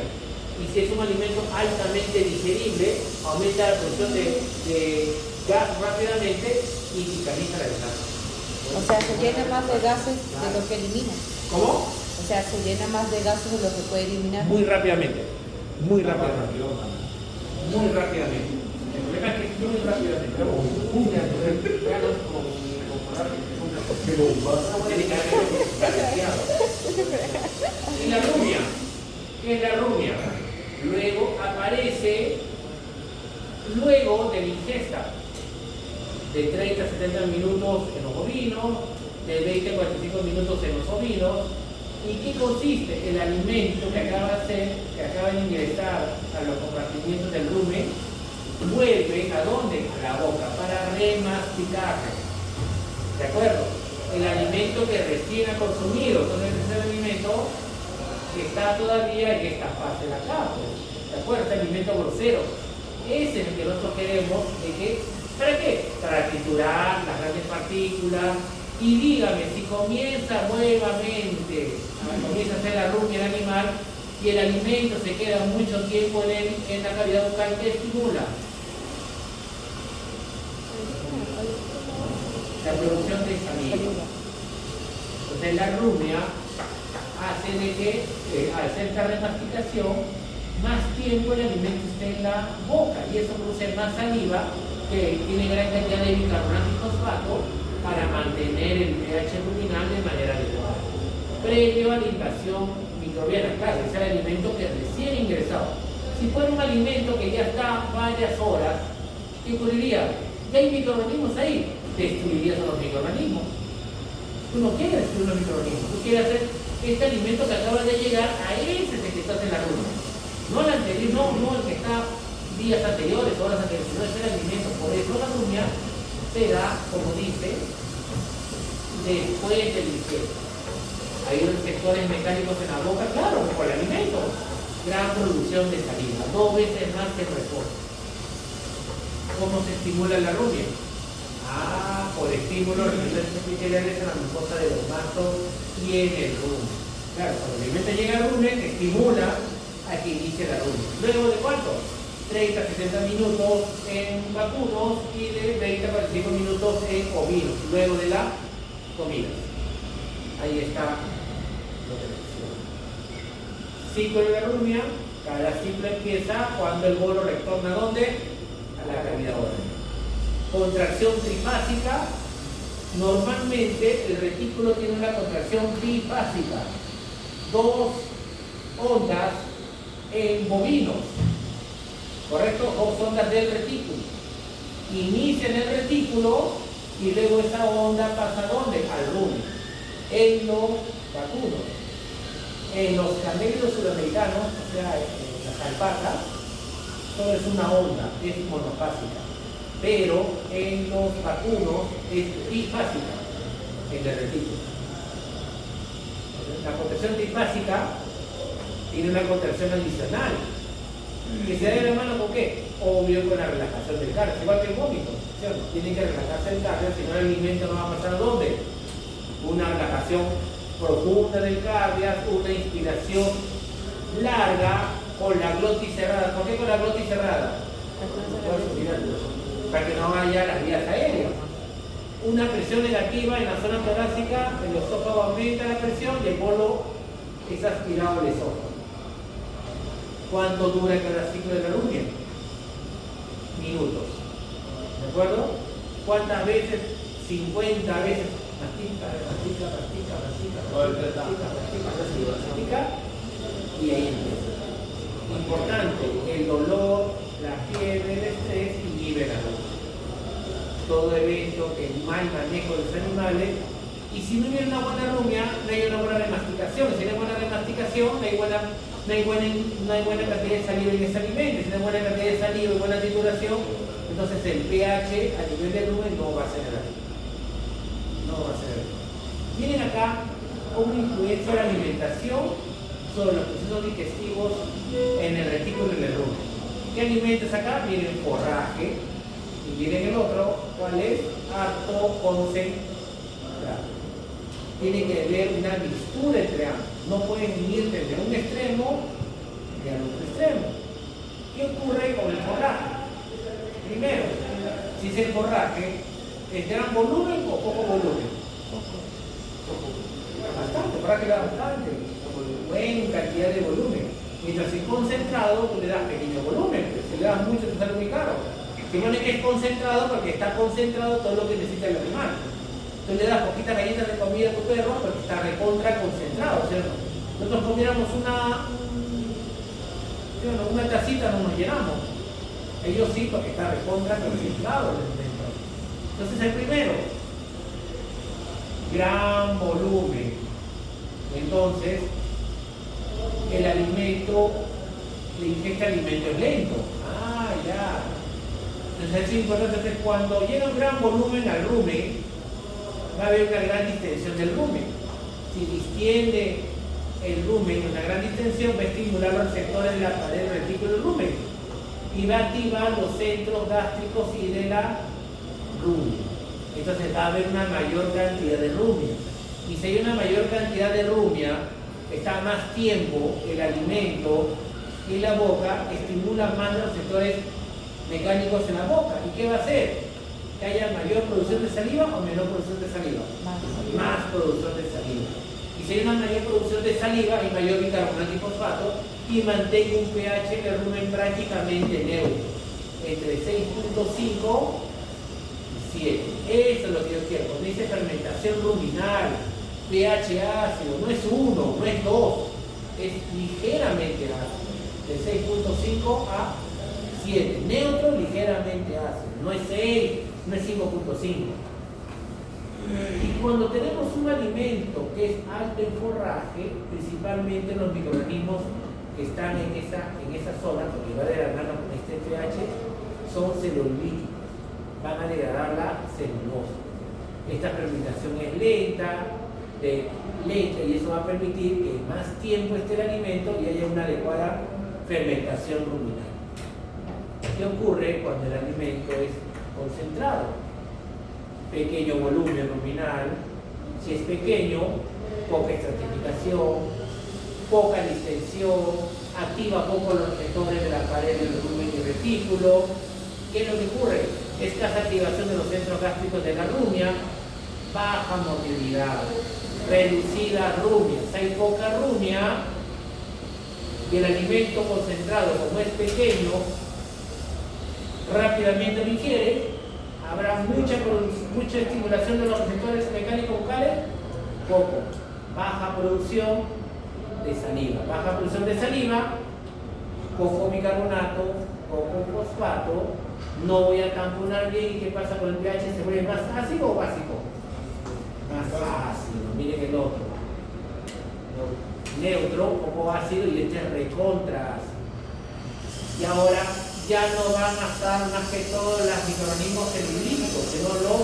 Y si es un alimento altamente digerible, aumenta la producción de gas rápidamente y fiscaliza la grasa. O sea, se llena más de gases de lo que elimina. ¿Cómo? O sea, se llena más de gases de lo que puede eliminar. Muy rápidamente. Muy rápidamente. Muy rápidamente. El problema es que es muy rápidamente. Y la rumia. ¿Qué es la rumia? Luego aparece luego de la ingesta de 30 a 70 minutos en los bovinos, de 20 a 45 minutos en los ovinos. ¿Y qué consiste? El alimento que acaba de ingresar a los compartimientos del rumen, vuelve ¿a dónde? A la boca, para remasticarlo. ¿De acuerdo? El alimento que recién ha consumido, entonces es el alimento que está todavía en esta fase de acá, pues. ¿De acuerdo? Este alimento grosero. Ese es el que nosotros queremos, ¿para qué? Para triturar las grandes partículas. Y dígame, si comienza nuevamente, comienza a hacer la rumia el animal y el alimento se queda mucho tiempo en la cavidad bucal, ¿qué estimula? La producción de saliva. Entonces la rumia hace de que al hacer esta remasticación, más tiempo el alimento esté en la boca y eso produce más saliva que tiene gran cantidad de bicarbonato y fosfato para mantener el pH ruminal de manera adecuada. Pero previo a la invasión microbiana. Claro, es el alimento que recién ingresado. Si fuera un alimento que ya está varias horas, ¿qué ocurriría? Ya hay microorganismos ahí, destruirías a los microorganismos. Tú no quieres destruir los microorganismos, tú quieres hacer este alimento que acaba de llegar, a ese es el que estás en la rumia. No el anterior, no el que está días anteriores, horas anteriores, sino es el alimento. Por eso la rumia se da, como dice, después del ingreso. Hay receptores mecánicos en la boca, claro, por el alimento. Gran producción de saliva, 2 veces más que el reposo. ¿Cómo se estimula la rumia? Por estímulos epiteliales en la mucosa de los vasos y en el rumen. Claro, cuando el alimento llega al rumen, estimula a que inicie la rumia. ¿Luego de cuánto? 30 a 70 minutos en vacunos y de 20 a 45 minutos en ovinos, luego de la comida. Ahí está lo que decía. Ciclo de la rumia, cada ciclo empieza cuando el bolo retorna ¿a dónde? A la cavidad oral. Contracción trifásica, normalmente el retículo tiene una contracción trifásica, 2 ondas en bovinos, ¿correcto? 2 ondas del retículo. Inicia en el retículo y luego esa onda pasa ¿a dónde? Al rumen. En los vacunos, en los camélidos sudamericanos, o sea, en las alpacas, solo es una onda, es monofásica. Pero en los vacunos es trifásica, en el retículo. La contracción trifásica tiene una contracción adicional. ¿Que se da de la mano con qué? Obvio con la relajación del cardio, igual que el vómito, ¿cierto? Tiene que relajarse el cardio, si no el alimento no va a pasar ¿a dónde? Una relajación profunda del cardio, una inspiración larga con la glotis cerrada. ¿Por qué con la glotis cerrada? Para que no haya las vías aéreas. Una presión negativa en la zona torácica, el esófago aumenta la presión y el bolo es aspirado al esófago. ¿Cuánto dura cada ciclo de la rumia? Minutos. ¿De acuerdo? ¿Cuántas veces? 50 veces. Mastica, y ahí empieza. Importante, el dolor, la fiebre, el estrés inhibe la rumia. Todo evento que mal manejo de los animales, y si no hubiera una buena rumia, no hay una buena remasticación. Si no hay buena remasticación, no hay buena cantidad de saliva en ese alimento. Si no hay buena cantidad de saliva y buena trituración, entonces el pH a nivel del rumen no va a ser el no va a ser. Miren acá una influencia de la alimentación sobre los procesos digestivos en el retículo y en el rumen. ¿Qué alimentos acá? Miren forraje y miren el otro, ¿cuál es? Harto concentrado. Tiene que haber una mixtura entre ambos. No puedes irte de un extremo y al otro extremo. ¿Qué ocurre con el forraje? Primero, si es el forraje, ¿es gran volumen o poco volumen? Bastante, para que da bastante, buena cantidad de volumen. Mientras es concentrado, tú le das pequeño volumen, pero si le das mucho te sale muy caro. Se pone que es concentrado porque está concentrado todo lo que necesita el animal. Tú le das poquitas galletas de comida a tu perro porque está recontra concentrado, ¿cierto? Nosotros comiéramos una tacita, no nos llenamos. Ellos sí, porque está recontra concentrado el alimento. Entonces el primero, gran volumen. Entonces, el alimento, la ingesta de alimento es lento. Ya. Entonces es importante que cuando llega un gran volumen al rumen, va a haber una gran distensión del rumen. Si distiende el rumen en una gran distensión, va a estimular los receptores de la pared del retículo del rumen y va a activar los centros gástricos y de la rumia. Entonces va a haber una mayor cantidad de rumia. Y si hay una mayor cantidad de rumia, está más tiempo el alimento en la boca, estimula más los receptores mecánicos en la boca. ¿Y qué va a hacer? Que haya mayor producción de saliva o menor producción de saliva. Más producción de saliva. Y si hay una mayor producción de saliva, hay mayor bicarbonato y fosfato y mantenga un pH en el rumen prácticamente neutro, entre 6.5 y 7. Eso es lo que yo quiero. Cuando dice fermentación ruminal, pH ácido, no es 1, no es 2, es ligeramente ácido, de 6.5 a 7, neutro ligeramente ácido, no es 6, no es 5.5. Y cuando tenemos un alimento que es alto en forraje, principalmente los microorganismos que están en esa zona, porque va a degradar con este pH, son celulíticos, van a degradar la celulosa. Esta fermentación es lenta y eso va a permitir que más tiempo esté el alimento y haya una adecuada fermentación ruminal. ¿Qué ocurre cuando el alimento es concentrado? Pequeño volumen ruminal, si es pequeño, poca estratificación, poca distensión, activa poco los receptores de la pared del rumen y retículo. ¿Qué es lo que ocurre? Escasa activación de los centros gástricos de la rumia, baja motilidad, reducida rumia. Si hay poca rumia y el alimento concentrado, como es pequeño, rápidamente lo ingiere, habrá mucha estimulación de los receptores mecánicos vocales, poco. Baja producción de saliva, poco bicarbonato, poco fosfato, no voy a tamponar bien. ¿Y qué pasa con el pH? ¿Se vuelve más ácido o básico? Más ácido, miren el otro. Neutro, poco ácido, y este es recontra ácido. Y ahora ya no van a estar más que todos los microorganismos celulíticos, sino los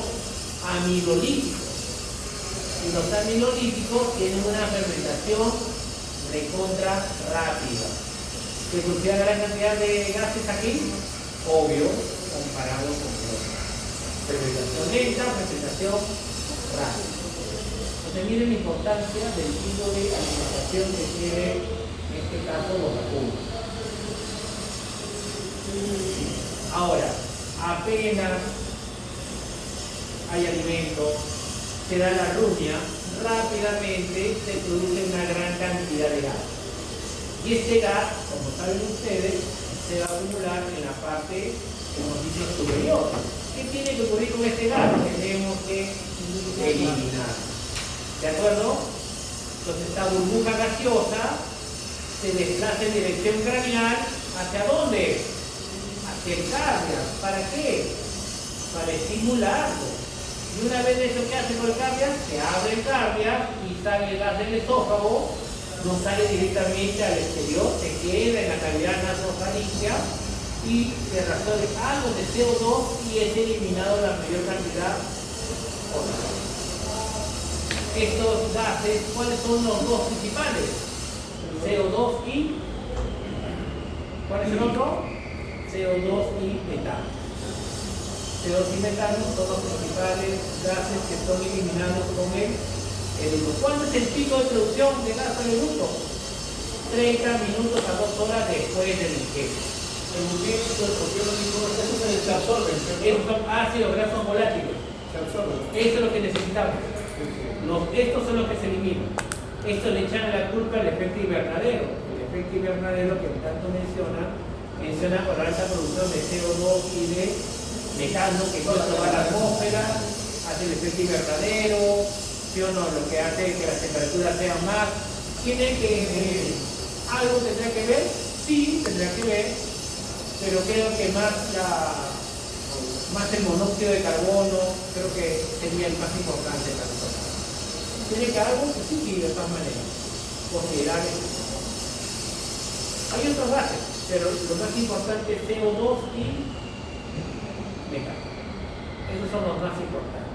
amilolíticos. Y los amilolíticos tienen una fermentación recontra rápida. ¿Se producirá gran cantidad de gases aquí? Obvio, comparado con otros. Fermentación lenta, fermentación rápida. Entonces miren la importancia del tipo de alimentación que tiene, en este caso, los vacunos. Ahora, apenas hay alimento, se da la rumia, rápidamente se produce una gran cantidad de gas. Y este gas, como saben ustedes, se va a acumular en la parte, como dice, superior. ¿Qué tiene que ocurrir con este gas? Tenemos que eliminar. ¿De acuerdo? Entonces esta burbuja gaseosa se desplaza en dirección craneal. ¿Hacia dónde? Hacia el cardias. ¿Para qué? Para estimularlo. Y una vez eso, ¿qué hace con el cardias? Se abre el cardias y sale el gas del esófago, no sale directamente al exterior, se queda en la cavidad nasofaríngea y se absorbe algo de CO2 y es eliminado la mayor cantidad. Estos gases, ¿cuáles son los dos principales? CO2 y... ¿cuál es el otro? CO2 y metano. CO2 y metano son los principales gases que son eliminados con el eructo. ¿Cuándo es el pico de producción de gas al eructo? 30 minutos a 2 horas después del ingesta. El ingesta, porque lo mismo, eso se absorbe. Esos son ácidos grasos volátiles. Se absorbe. Eso es lo que necesitamos. Estos son los que se eliminan. Esto le echan la culpa al efecto invernadero. El efecto invernadero que tanto menciona por la alta producción de CO2 y de metano, que todo esto va a la atmósfera, hace el efecto invernadero, ¿sí o no? Lo que hace que las temperaturas sean más. ¿Tiene que algo tendrá que ver? Sí, tendrá que ver, pero creo que más el monóxido de carbono, creo que sería el más importante para nosotros. ¿Tiene que algo? Sí, de todas maneras. Considerar eso. Hay otros gases, pero lo más importante es CO2 y metano. Esos son los más importantes.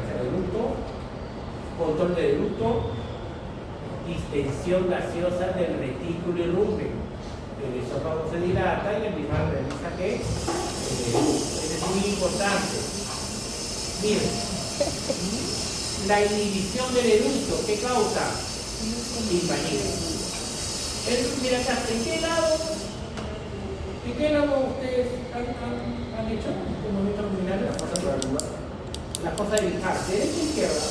El eructo, control del eructo, distensión gaseosa del retículo y rumen. El esófago se dilata y el animal realiza ¿qué? El eructo. Eso es muy importante. Miren, la inhibición del eructo, ¿qué causa? Timpanía. Mira acá, ¿en qué lado ustedes han hecho el movimiento luminal de las cosas por arriba? La cosa de Bilhart, ¿derecha o izquierda?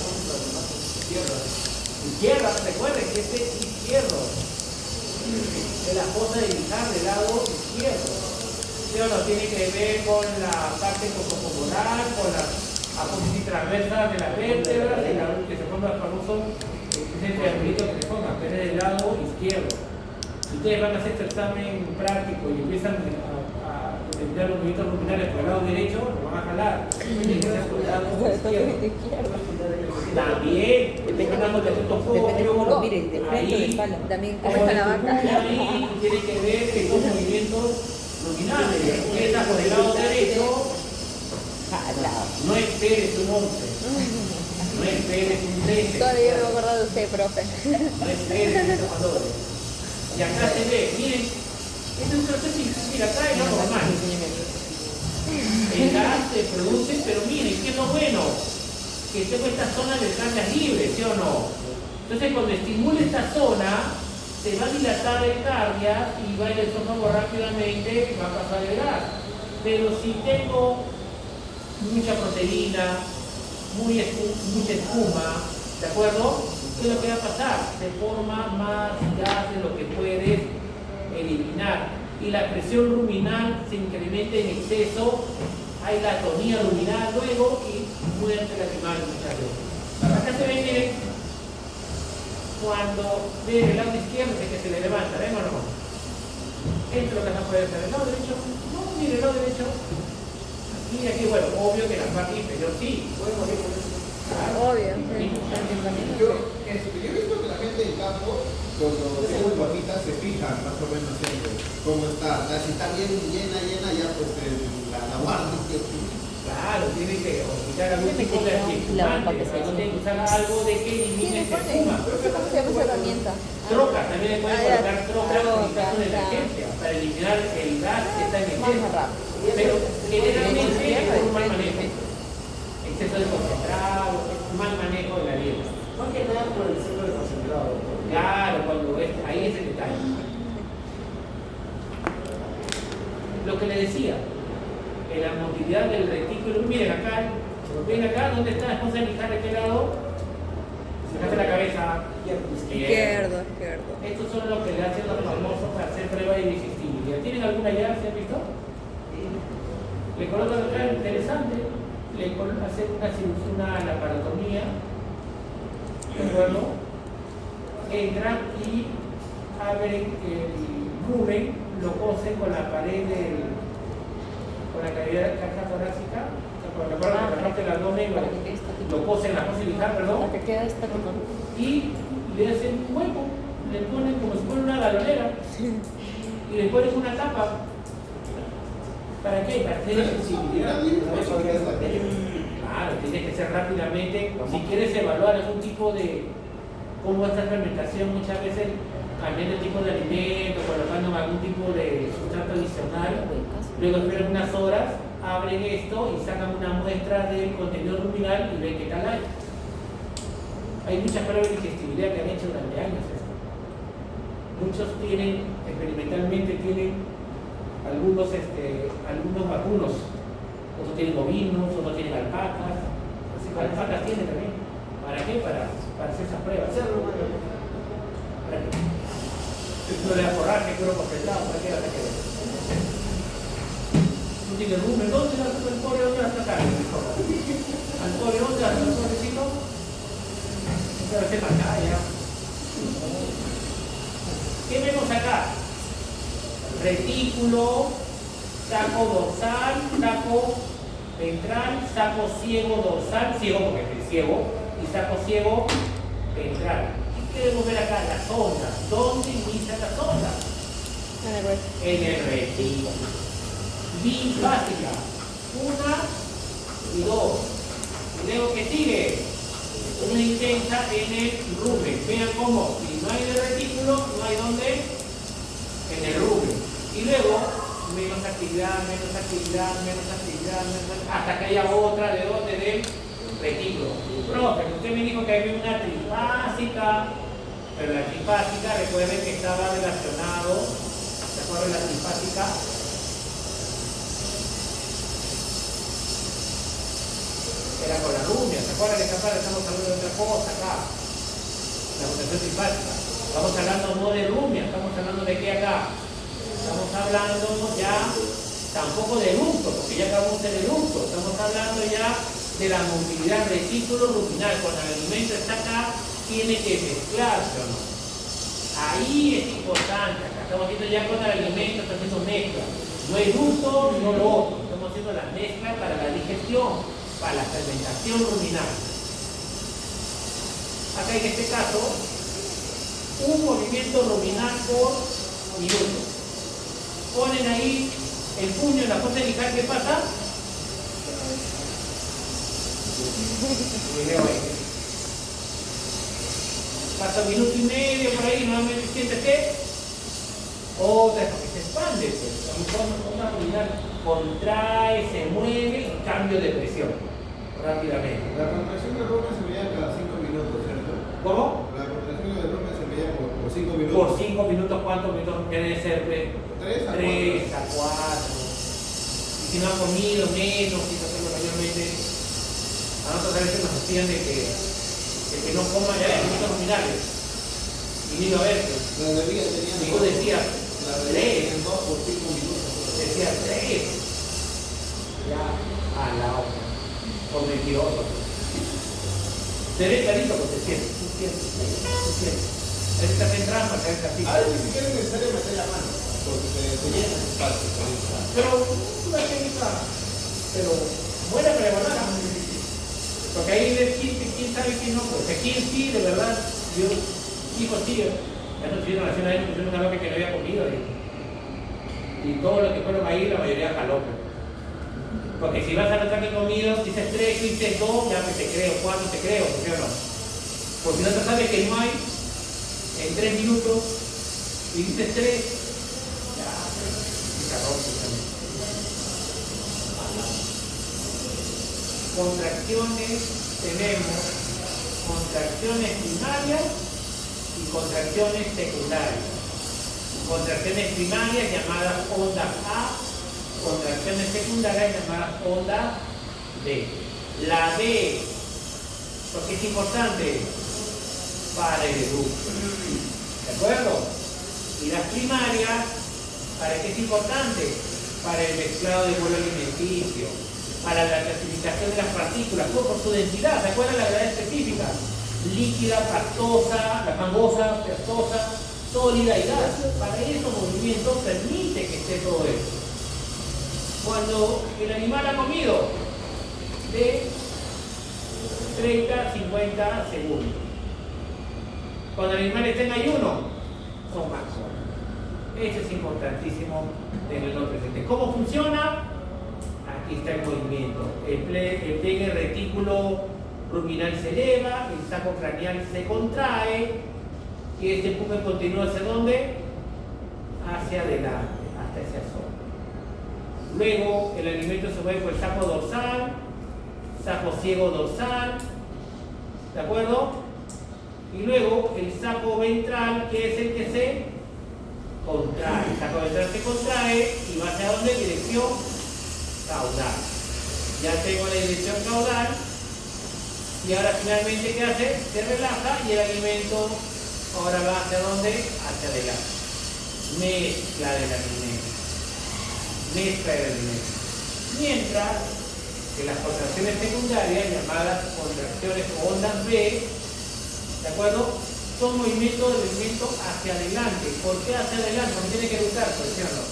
Izquierda, recuerden que este es izquierdo. Es la cosa de Bilhart del lado izquierdo. ¿Sí o no? Tiene que ver con la parte costocomoral, con la apófisis transversa de las vértebras, que se forma izquierdo. Si ustedes van a hacer este examen práctico y empiezan a determinar los movimientos ruminales por el lado derecho, lo van a jalar. Tienen que ser por el lado izquierdo. También, dependemos del Depende, mire, de frente o de espalda. También, ¿cómo está la vaca? Ahí tiene que ver estos movimientos ruminales. Empieza por el lado derecho. No esperes un 11. No esperes un 13. Todavía no me acuerdo de usted, profe. No esperes esos valores. Y acá se ve, miren, este es un proceso, mira, acá es lo normal. El gas se produce, pero miren, ¿qué es lo bueno? Que tengo esta zona de cargas libres, ¿sí o no? Entonces cuando estimule esta zona, se va a dilatar el cardia y va a ir el esófago rápidamente, va a pasar el gas. Pero si tengo mucha proteína, mucha espuma, ¿de acuerdo? ¿Qué es lo que va a pasar? Se forma más gas de lo que puedes eliminar. Y la presión ruminal se incrementa en exceso, hay la atonía ruminal luego y muerte lacrimal muchas veces. Acá se ve, miren, cuando ve el lado izquierdo es que se le levanta, ¿ven o no? Esto es lo que acá puede hacer. ¿El lado derecho? No, mire, el lado derecho. Y aquí, bueno, obvio que la parte inferior sí, puede morir por eso. Obvio. Yo he visto que la gente en campo, cuando tiene muy bajita, se fijan más o menos siempre cómo está. Si está bien llena, ya pues la guardan. Claro, tiene que utilizar algún tipo de antiespumante, tiene que usar algo de que elimine esa espuma. ¿Cómo se llama esa herramienta? Troca, también le pueden colocar trocas en caso de emergencia para eliminar el gas que está en exceso. Pero generalmente es por un mal manejo. Exceso de concentrado, mal manejo de la dieta. Más que nada por el centro de concentrado. Claro, cuando ahí es el detalle. Lo que le decía, la motilidad del retículo, miren acá, ven acá, ¿dónde está la esponja de lijar? ¿De qué lado? Sacaste la cabeza. Izquierdo. Estos son los que le hacen los famosos para hacer prueba de irresistibilidad. ¿Tienen alguna ya? ¿Se han visto? Le colocan acá, interesante, le hacen una laparotomía, ¿de acuerdo? Entran y abren el rumen, lo cosen con la pared con la cavidad caja torácica, con la parte del abdomen, lo cosen, la cosen lijar, perdón, La que queda estático. y le hacen un hueco, le ponen como si fuera una galonera y le ponen una tapa. ¿Para qué? Para tener sensibilidad. Claro, tiene que ser rápidamente. Si quieres evaluar algún tipo de cómo está la fermentación, muchas veces cambiando el tipo de alimento, colocando algún tipo de sustrato adicional, luego esperan unas horas, abren esto y sacan una muestra del contenido ruminal y ven qué tal hay. Hay muchas pruebas de digestibilidad que han hecho durante años esto. Muchos experimentalmente tienen algunos vacunos, otros tienen bovinos, otros tienen alpacas. Alpacas tienen también. ¿Para qué? Para hacer esas pruebas. ¿Para qué? No le da forraje, puro concentrado, ¿para qué? No tiene rumen, ¿dónde la el pobre? ¿Dónde la sacar? Al pobre, ¿dónde la sacar? ¿Al pobrecito? Debe ser acá ya. ¿Qué vemos acá? Retículo, saco dorsal, saco ventral, saco ciego dorsal, ciego porque estoy ciego, y saco ciego ventral. ¿Qué queremos ver acá? Las ondas. ¿Dónde inician las ondas? En el retículo. Bifásica. 1 y 2. Y luego que sigue una intensa en el rumen. Vean cómo, si no hay de retículo, no hay dónde, en el rumen. Y luego, menos actividad, hasta que haya otra de dónde, del retículo. Profe, usted me dijo que había una trifásica, pero la trifásica, recuerden que estaba relacionado, ¿se acuerdan de la trifásica? Era con la rumia, ¿se acuerdan que estamos hablando de otra cosa acá? La rotación trifásica. Estamos hablando no de rumia, estamos hablando de qué acá. Estamos hablando ya tampoco de eructo, porque ya acabamos del eructo. Estamos hablando ya de la movilidad retículo ruminal. Cuando el alimento está acá, tiene que mezclarse o no. Ahí es importante. Acá estamos haciendo ya con el alimento, estamos haciendo mezcla. No el uso, no lo otro. Estamos haciendo la mezcla para la digestión, para la fermentación ruminal. Acá en este caso, un movimiento ruminal por minuto. Ponen ahí el puño en la fosa helical, ¿qué pasa? Pasa 1 minuto y medio por ahí, nuevamente sientes que otra vez, porque se expande, pues. La fosa ruminal contrae, se mueve y cambio de presión rápidamente. La contracción del rumen se veía cada 5 minutos, ¿cierto? ¿Cómo? La contracción del rumen se veía por 5 minutos. Por 5 minutos, ¿cuántos minutos debe ser? 3 a 4. 3 a 4. Y si no han comido menos, si no hacerlo mayormente. A nosotros a veces nos decían de que no coma ya alimentos ruminales. Y ni lo ver. La bebida tenía. Y vos decías, la 3. bebida en 2 por 5 minutos. Decía 3. Ya, a la otra. Son mentirosos. Se ve clarito porque se siente. A veces te hacen trampas, a veces así. A veces ni siquiera es necesario meter la mano, porque se llena el espacio. Pero una técnica, pero buena para evaluar. Porque ahí ves quién sabe quién no. Porque quién sí, de verdad, yo, hijo sí, ya no tuvieron relación a él, pusieron una loca que no había comido. Y todos los que fueron ahí, la mayoría jaló. Porque si vas a notar que comido, dices 3, dices 2, ya que te creo, 4 te creo, ¿sí o no? Porque si no te sabes que no hay en 3 minutos y dices 3, ya, se rompe también. Contracciones, tenemos contracciones primarias y contracciones secundarias. Contracciones primarias llamadas ondas A, contracciones secundarias llamadas ondas B. La B, porque es importante para el eructo, ¿de acuerdo? Y las primarias, ¿para qué es importante? Para el mezclado de bolo alimenticio, para la clasificación de las partículas, por su densidad, ¿se acuerdan la edad específica? Líquida, pastosa, la fangosa, pastosa, sólida y gas. Para esos movimientos permite que esté todo eso. Cuando el animal ha comido de 30 a 50 segundos. Cuando el animal está en ayuno, son más horas. Eso es importantísimo tenerlo presente. ¿Cómo funciona? Aquí está el movimiento. El pliegue retículo ruminal se eleva, el saco craneal se contrae y este empuje continúa hacia dónde? Hacia adelante, hasta esa zona. Luego el alimento se mueve por el saco dorsal, saco ciego dorsal, ¿de acuerdo? Y luego el saco ventral, que es el que se contrae. El saco ventral se contrae y va hacia dónde? Dirección caudal. Ya tengo la dirección caudal y ahora finalmente ¿qué hace? Se relaja y el alimento ahora va hacia dónde? Hacia adelante. Mezcla del alimento. Mezcla del alimento. Mientras que las contracciones secundarias, llamadas contracciones o ondas B, ¿de acuerdo? Son movimientos del alimento hacia adelante. ¿Por qué hacia adelante? Porque tiene que eructar, por ejemplo.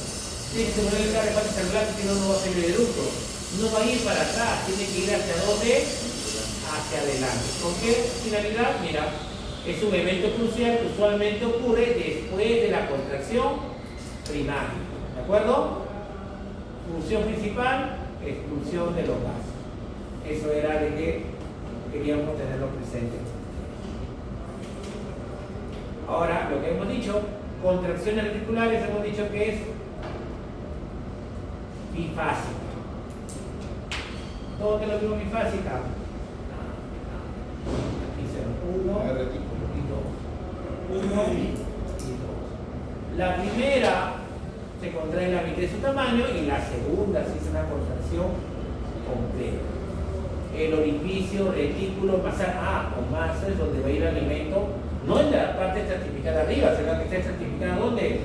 Tiene que poner el carro hacia adelante, si no, no va a salir el eructo. No va a ir para atrás, tiene que ir hacia dónde? Hacia adelante. ¿Con qué finalidad? Mira, es un evento crucial que usualmente ocurre después de la contracción primaria. ¿De acuerdo? Función principal, expulsión de los gases. Eso era de que queríamos tenerlo presente. Ahora, lo que hemos dicho, contracciones articulares, hemos dicho que es bifásica. ¿Todo te lo digo bifásica? Aquí se lo 1 y 2. 1 y 2. La primera se contrae la mitad de su tamaño y la segunda sí es una contracción completa. El orificio, retículo, masa o masa es donde va a ir el alimento, no en la parte estratificada arriba, sino que está estratificada ¿dónde?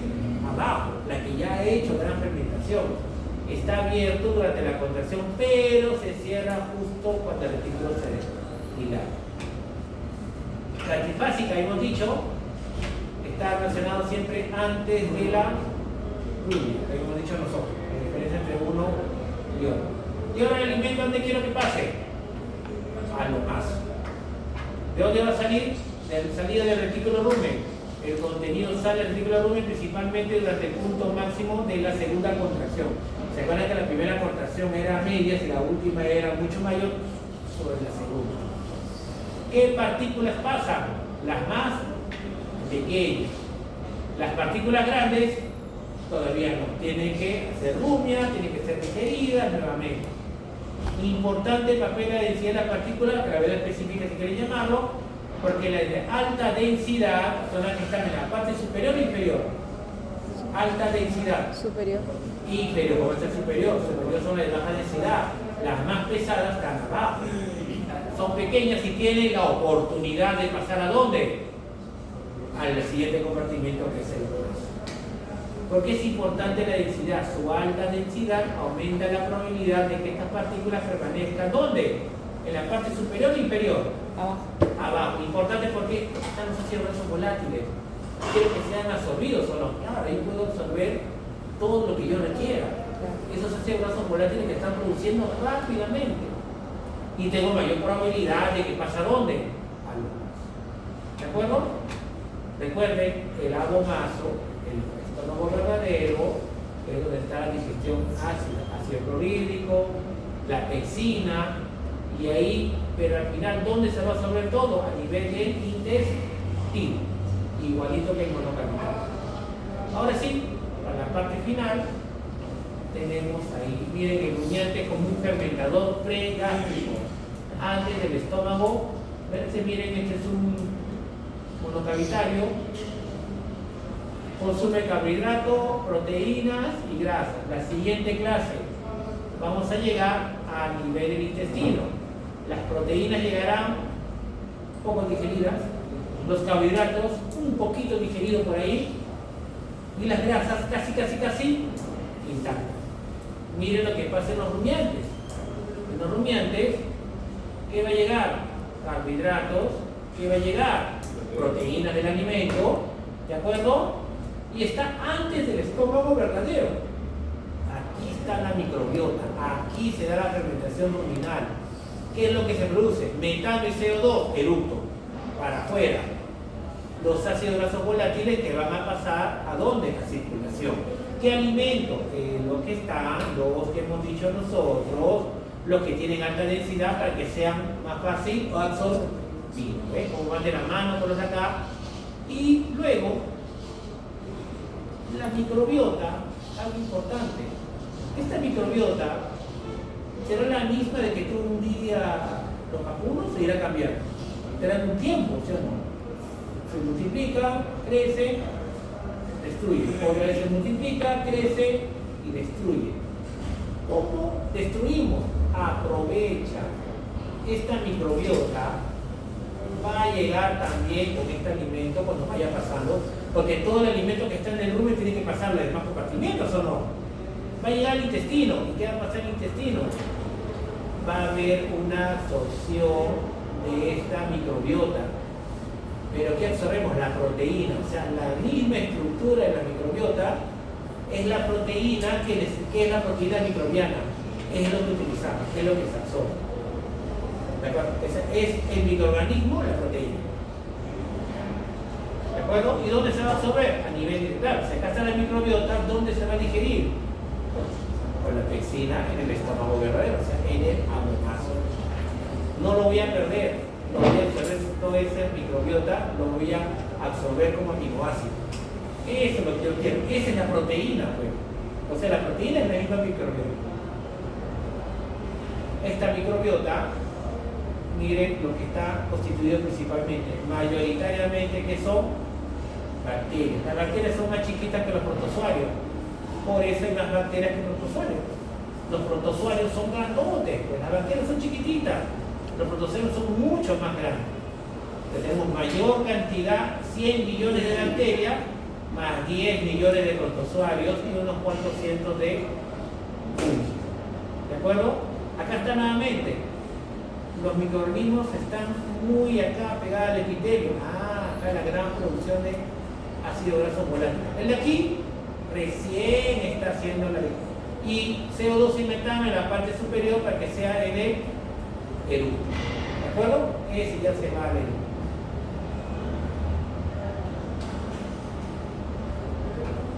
Abajo, la que ya ha hecho gran fermentación. Está abierto durante la contracción, pero se cierra justo cuando el retículo se dilata. La trifásica, hemos dicho, está relacionado siempre antes de la rumia, que hemos dicho nosotros, la diferencia entre uno y otro. Y ahora el alimento, ¿dónde quiero que pase? A lo más. ¿De dónde va a salir? De la salida del retículo rumen. El contenido sale del retículo rumen principalmente durante el punto máximo de la segunda contracción. ¿Se acuerdan que la primera contracción era medias y la última era mucho mayor sobre la segunda? ¿Qué partículas pasan? Las más pequeñas. Las partículas grandes todavía no. Tienen que hacer rumia, tienen que ser digeridas nuevamente. Importante el papel de la densidad de las partículas, gravedad específica si quieren llamarlo, porque las de alta densidad son las que están en la parte superior o inferior. Alta densidad. Superior. Inferior, como es el superior. Superior son las de baja densidad. Las más pesadas están abajo. Son pequeñas y tienen la oportunidad de pasar ¿a dónde? Al siguiente compartimento, que es el brazo. ¿Por qué es importante la densidad? Su alta densidad aumenta la probabilidad de que estas partículas permanezcan ¿dónde? En la parte superior o inferior. Abajo. Abajo. Importante porque están los ácidos grasos volátiles. Quiero que sean absorbidos o no. Claro, ahí puedo absorber todo lo que yo requiera. Esos ácidos grasos volátiles que están produciendo rápidamente. Y tengo mayor probabilidad de que pase ¿a dónde? A lo más. ¿De acuerdo? Recuerden, el abomazo, el estómago verdadero, es donde está la digestión ácida, ácido clorhídrico, la pectina, y ahí, pero al final, ¿dónde se va a absorber todo? A nivel del intestino, igualito que en monocavidad. Ahora sí, para la parte final, tenemos ahí, miren, el rumiante como un fermentador pregástrico, antes del estómago. Miren, este es un monocavitario, consume carbohidratos, proteínas y grasas. La siguiente clase, vamos a llegar a nivel del intestino. Las proteínas llegarán poco digeridas, los carbohidratos un poquito digeridos por ahí, y las grasas casi intactas. Miren lo que pasa en los rumiantes. En los rumiantes, ¿qué va a llegar? Carbohidratos. ¿Qué va a llegar? Proteínas del alimento, ¿de acuerdo? Y está antes del estómago verdadero. Aquí está la microbiota, aquí se da la fermentación ruminal. ¿Qué es lo que se produce? Metano y CO2, eructo, para afuera. Los ácidos grasos volátiles que van a pasar ¿a dónde? A circulación. ¿Qué alimento? Lo que están, los que hemos dicho nosotros, los que tienen alta densidad para que sean más fácil o absorbidos. ¿Ves? Como van de la mano por los acá. Y luego, la microbiota, algo importante. Esta microbiota será la misma de que tú un día los vacunos se irá cambiando. Tendrán un tiempo, ¿sí o no? Se multiplica, crece, destruye. Otra vez se multiplica, crece y destruye. ¿Cómo destruimos? Aprovecha. Esta microbiota va a llegar también con este alimento cuando vaya pasando, porque todo el alimento que está en el rumen tiene que pasar a los demás compartimentos, ¿o no? Va a llegar al intestino. ¿Y qué va a pasar en el intestino? Va a haber una absorción de esta microbiota. Pero ¿qué absorbemos? La proteína, o sea, la misma estructura de la microbiota es la proteína que es la proteína microbiana, es lo que utilizamos, es lo que se absorbe. ¿De acuerdo? Es el microorganismo, la proteína. ¿De acuerdo? ¿Y dónde se va a absorber? A nivel, claro, si acá está la microbiota, ¿dónde se va a digerir? Con la pectina en el estómago verdadero, o sea, en el abomazo. No lo voy a perder. Lo voy a absorber, toda esa microbiota lo voy a absorber como aminoácido. Eso es lo que yo quiero. Esa es la proteína, pues. O sea, la proteína es la misma microbiota. Esta microbiota, miren lo que está constituido principalmente, mayoritariamente, que son bacterias. Las bacterias son más chiquitas que los protozoarios. Por eso hay más bacterias que protozoarios. Los protozoarios son grandotes, pues las bacterias son chiquititas. Los protozoarios son mucho más grandes. Tenemos mayor cantidad, 100 millones de bacterias, más 10 millones de protozoarios y unos cuantos cientos de fungos. ¿De acuerdo? Acá está nuevamente. Los microorganismos están muy acá pegados al epitelio. Acá la gran producción de ácido graso volátil. El de aquí recién está haciendo la diferencia. Y CO2 y metano en la parte superior para que sea el eructo. ¿De acuerdo? Ese ya se va al eructo.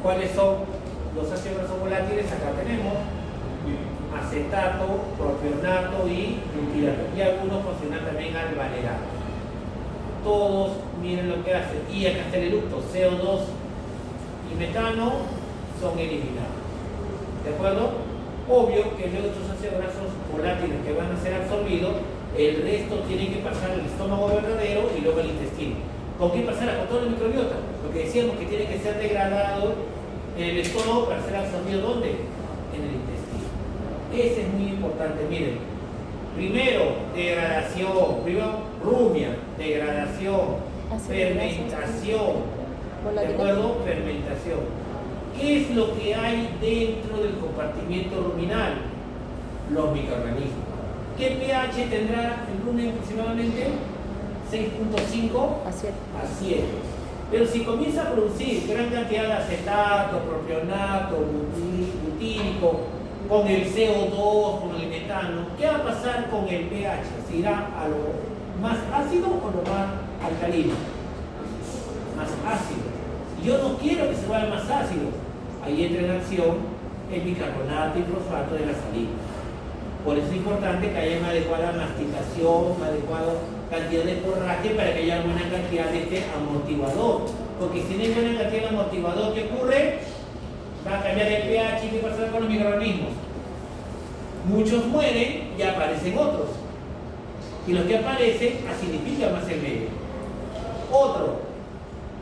¿Cuáles son los ácidos grasos volátiles? Acá tenemos acetato, propionato y butirato. Y algunos funcionan también al valerato. Todos miren lo que hacen. Y acá está el eructo. CO2 y metano son eliminados. ¿De acuerdo? Obvio que luego estos ácidos grasos volátiles que van a ser absorbidos, el resto tiene que pasar al estómago verdadero y luego al intestino. ¿Con qué pasará? Con todo el microbiota. Lo que decíamos que tiene que ser degradado en el estómago para ser absorbido ¿dónde? En el intestino. Ese es muy importante. Miren, primero degradación, primero rumia, degradación, fermentación. ¿De acuerdo? Fermentación. ¿Qué es lo que hay dentro del compartimiento ruminal? Los microorganismos. ¿Qué pH tendrá el rumen aproximadamente? 6.5 a 7. a 7. Pero si comienza a producir gran cantidad de acetato, propionato, butírico, con el CO2, con el metano, ¿qué va a pasar con el pH? ¿Se irá a lo más ácido o lo más alcalino? Más ácido. Yo no quiero que se vaya más ácido. Ahí entra en acción el bicarbonato y fosfato de la saliva. Por eso es importante que haya una adecuada masticación, una adecuada cantidad de forraje para que haya buena cantidad de este amortiguador. Porque si no hay buena cantidad de amortiguador, ¿qué ocurre? Va a cambiar el pH y ¿qué pasa con los microorganismos? Muchos mueren y aparecen otros. Y los que aparecen acidifican más el medio. Otro,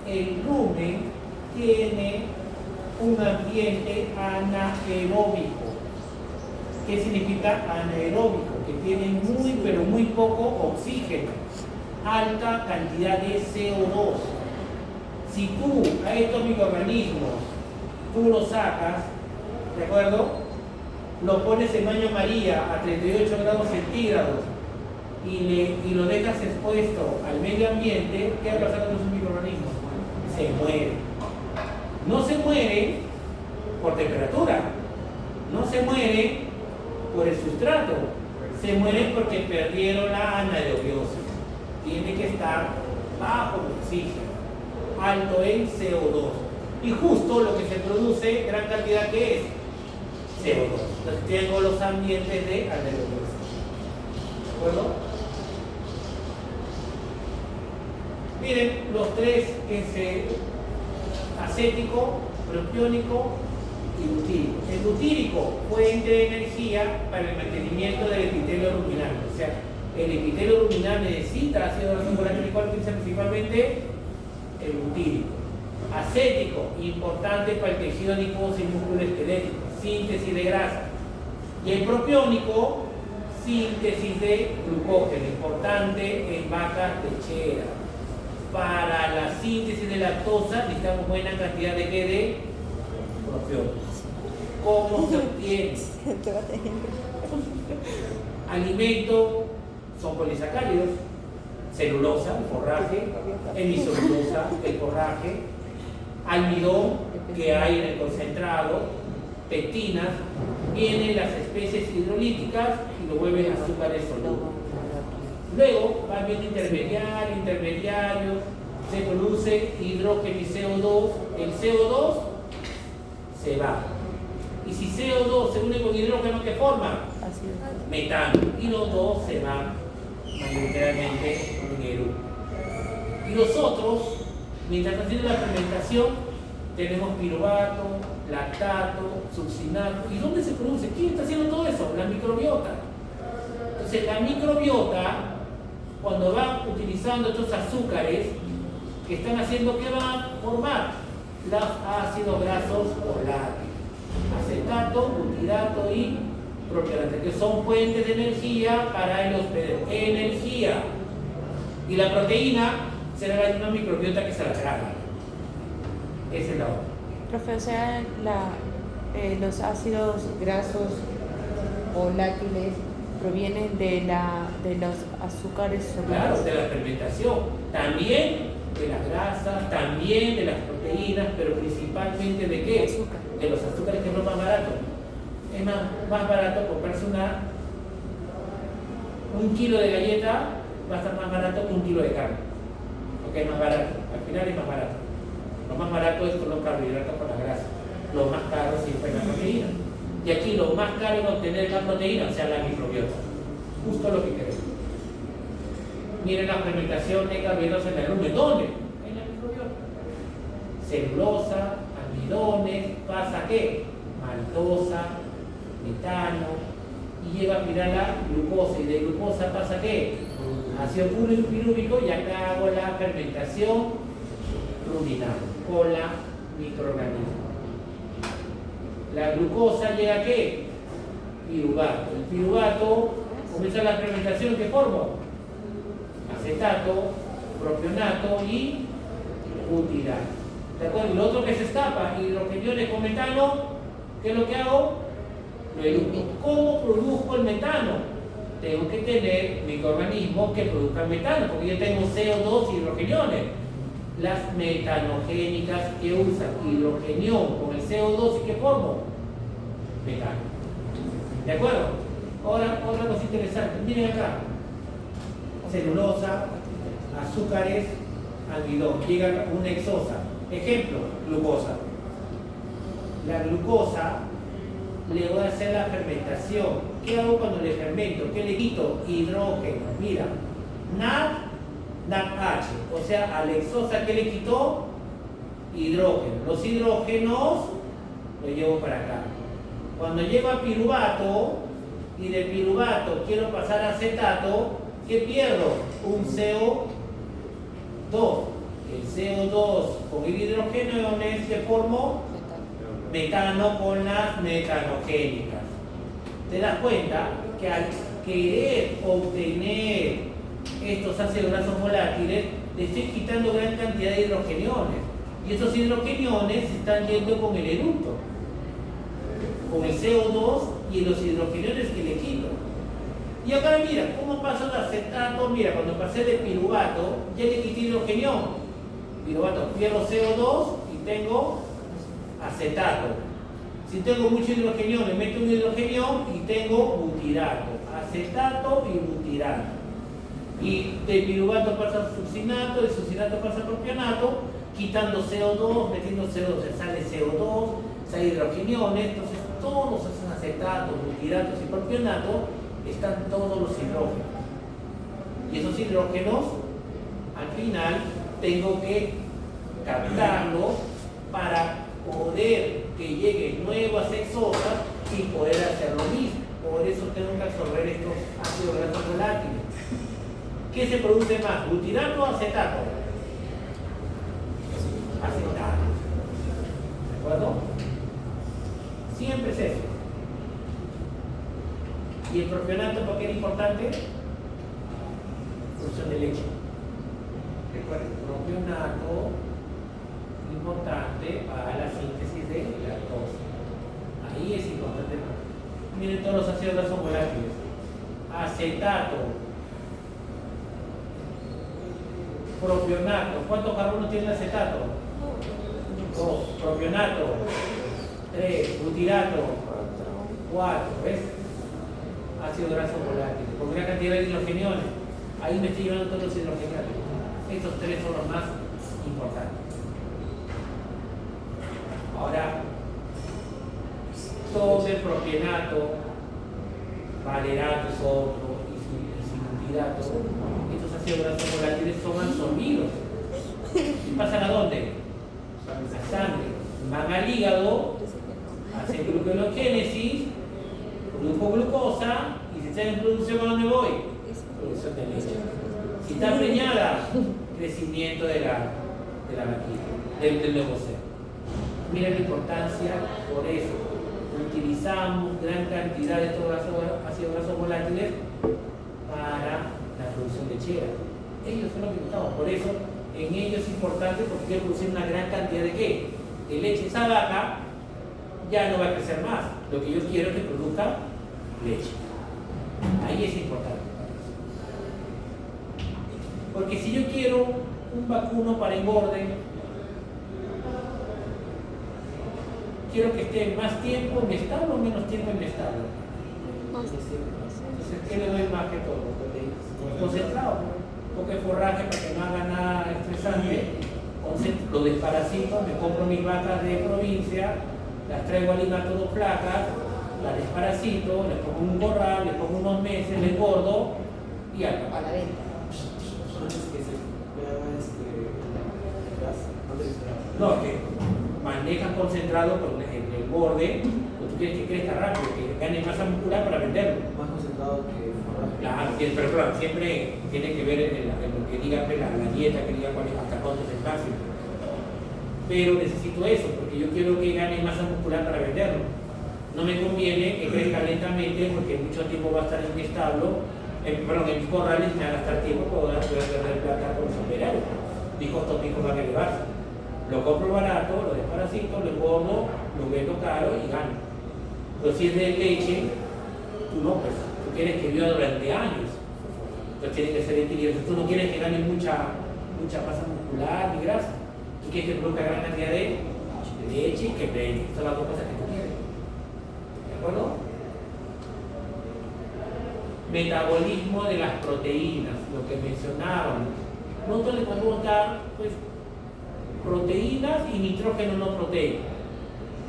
el rumen tiene un ambiente anaeróbico. ¿Qué significa anaeróbico? Que tiene muy pero muy poco oxígeno, alta cantidad de CO2. Si tú a estos microorganismos tú los sacas, ¿de acuerdo? Lo pones en baño María a 38 grados centígrados y lo dejas expuesto al medio ambiente, ¿qué va a pasar con esos microorganismos? Se mueren. No se mueren por temperatura, no se mueren por el sustrato, se mueren porque perdieron la anaerobiosis. Tiene que estar bajo el oxígeno, alto en CO2. Y justo lo que se produce, gran cantidad que es CO2. Entonces tengo los ambientes de anaerobiosis. ¿De acuerdo? Miren, los tres que se acético, propiónico y butírico. El butírico, fuente de energía para el mantenimiento del epitelio ruminal. O sea, el epitelio ruminal necesita ácido graso volátil, ¿cuál utiliza principalmente? El butírico. Acético, importante para el tejido adiposo y músculo esquelético, síntesis de grasa. Y el propiónico, síntesis de glucógeno, importante en vacas lecheras. Para la síntesis de lactosa necesitamos buena cantidad de ¿qué? De propiónico. ¿Cómo se obtiene? Alimento son polisacáridos, celulosa, el forraje, hemicelulosa, el forraje, almidón que hay en el concentrado, pectinas, vienen las especies hidrolíticas y lo vuelven azúcares solubles. Luego va bien intermediario, se produce hidrógeno y CO2. El CO2 se va. Y si CO2 se une con hidrógeno, ¿qué forma? Metano. Y los dos se van mayoritariamente en eructo. Y los otros, mientras haciendo la fermentación, tenemos piruvato, lactato, succinato. ¿Y dónde se produce? ¿Quién está haciendo todo eso? La microbiota. Entonces la microbiota, cuando va utilizando estos azúcares que están haciendo, ¿qué van a formar? Los ácidos grasos volátiles, acetato, butirato y propionato, que son fuentes de energía para el hospedero. Energía. Y la proteína será la misma microbiota que se la traga. Esa es la otra. Profe, o sea, los ácidos grasos volátiles provienen de los azúcares Claro, solubles. de la fermentación. También de las grasas, también de las proteínas, pero principalmente ¿de qué? Azúcar. De los azúcares, que es lo más barato. Es más barato comprarse un kilo de galleta, va a estar más barato que un kilo de carne, porque es más barato, al final es más barato. Lo más barato es con los carbohidratos, con la grasa. Lo más caro siempre es la proteína. Y aquí lo más caro es obtener la proteína, o sea, la microbiota. Justo lo que queremos. Miren la fermentación de carbohidratos en el rumen. ¿Dónde? En la microbiota. Celulosa, almidones, pasa ¿qué? Maltosa, metano, y llega a aspirar la glucosa. Y de glucosa pasa ¿qué? Ácido pirúvico, y acá hago la fermentación ruminal con la microorganismo. La glucosa llega a ¿qué? Piruvato. El piruvato comienza la fermentación, ¿qué forma? Acetato, propionato y butirato. ¿De acuerdo? Y lo otro que se escapa, hidrogeniones con metano, ¿qué es lo que hago? Lo elucto. ¿Cómo produzco el metano? Tengo que tener microorganismos que produzcan metano, porque yo tengo CO2 y hidrogeniones. Las metanogénicas que usan hidrogenión con el CO2, ¿y qué formo? Metano. ¿De acuerdo? Ahora, otra cosa interesante. Miren acá. Celulosa, azúcares, almidón. Llega una hexosa. Ejemplo, glucosa. La glucosa le voy a hacer la fermentación. ¿Qué hago cuando le fermento? ¿Qué le quito? Hidrógeno. Mira, NADH, o sea, a la hexosa, ¿qué le quitó? Hidrógeno. Los hidrógenos los llevo para acá. Cuando llego a piruvato y de piruvato quiero pasar a acetato, ¿qué pierdo? Un CO2. El CO2 con el hidrogeniones que formo metano con las metanogénicas. ¿Te das cuenta que al querer obtener estos ácidos grasos volátiles, le estoy quitando gran cantidad de hidrogeniones? Y esos hidrogeniones se están yendo con el eructo, con el CO2 y los hidrogeniones que le quito. Y ahora mira, ¿cómo paso de acetato? Mira, cuando pasé de piruvato, ya le quité hidrogenión. Piruvato, pierdo CO2 y tengo acetato. Si tengo mucho hidrogenión, le meto un hidrogenión y tengo butirato. Acetato y butirato. Y de piruvato pasa a succinato, de succinato pasa a propionato, quitando CO2, metiendo CO2, sale CO2, sale hidrogeniones. Entonces todos esos acetatos, butiratos y propionatos están todos los hidrógenos. Y esos hidrógenos, al final, tengo que captarlos para poder que lleguen nuevas hexosas y poder hacer lo mismo. Por eso tengo que absorber estos ácidos grasos volátiles. ¿Qué se produce más? ¿Butirato o acetato? Acetato. ¿De acuerdo? Siempre es eso. ¿Y el propionato por qué era importante? Producción de leche. Recuerden, propionato importante para la síntesis de lactosa. Ahí es importante. Miren todos los ácidos grasos volátiles. Acetato, propionato. ¿Cuántos carbonos tiene el acetato? 2. Propionato, 3. Butirato, 4. ¿Ves? Ácido graso volátil. Porque una cantidad de hidrogeniones. Ahí me estoy llevando todos los hidrogeniones. Estos 3 son los más importantes. Ahora, todo el propionato, valerato es otro, y butirato, estos ácidos grasos volátiles son absorbidos. ¿Y pasan a dónde? A sangre. Van al hígado, hacen gluconeogénesis, produjo glucosa, y si está en producción, ¿a dónde voy? Producción de leche. Si está preñada, crecimiento de la vaquilla, del nuevo ser. Mira la importancia, por eso utilizamos gran cantidad de estos ácidos grasos volátiles para la producción lechera. Ellos son los que gustamos, por eso en ellos es importante, porque quiero producir una gran cantidad de ¿qué? De leche. Esa vaca ya no va a crecer más. Lo que yo quiero es que produzca leche. Ahí es importante. Porque si yo quiero un vacuno para engorde. Quiero que esté más tiempo en establo o menos tiempo en establo. Entonces, ¿qué le doy más que todo? Concentrado, porque forraje para que no haga nada estresante. Lo desparasito, me compro mis vacas de provincia, las traigo a Lima todo placas, las desparasito, les pongo un corral, les pongo unos meses, les engordo y al A la venta. Antes que se vea gas, antes de esperar. No, que manejan concentrado con el borde, pues tú quieres que crezca rápido, que gane masa muscular para venderlo. Más concentrado que forraje. Claro, pero claro, siempre tiene que ver en lo que diga pues, la dieta, que diga cuál es hasta cuánto es el máximo. Pero necesito eso, porque yo quiero que gane masa muscular para venderlo. No me conviene que crezca lentamente porque mucho tiempo va a estar en mi establo, en mis corrales me va a gastar tiempo, puedo perder plata con los operarios. Mis costos fijos van a elevarse. Lo compro barato, lo desparasito, lo engordo, lo vendo caro y gano. Pero si es de leche, tú no, pues, tú quieres que viva durante años. Entonces tiene que ser equilibrado. Tú no quieres que gane mucha masa muscular ni grasa. Tú quieres que produzca gran cantidad de leche y que vende. Son las dos cosas que tú quieres. ¿De acuerdo? Metabolismo de las proteínas, lo que mencionábamos. Nosotros le podemos dar, pues, proteínas y nitrógeno no proteico.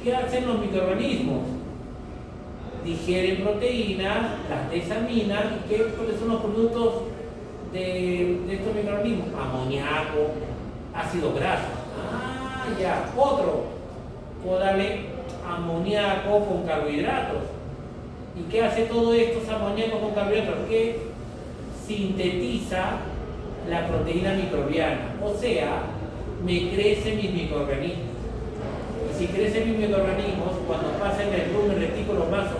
¿Qué hacen los microorganismos? Digieren proteínas, las desaminan. ¿Y cuáles son los productos de estos microorganismos? Amoníaco, ácido graso. Ah, ya. Otro. Puedo darle amoníaco con carbohidratos. ¿Y qué hace todo esto, amoníaco con carbohidratos? Que sintetiza la proteína microbiana. O sea, me crecen mis microorganismos. Y si crecen mis microorganismos, cuando pasen el rumen, retículo, maso,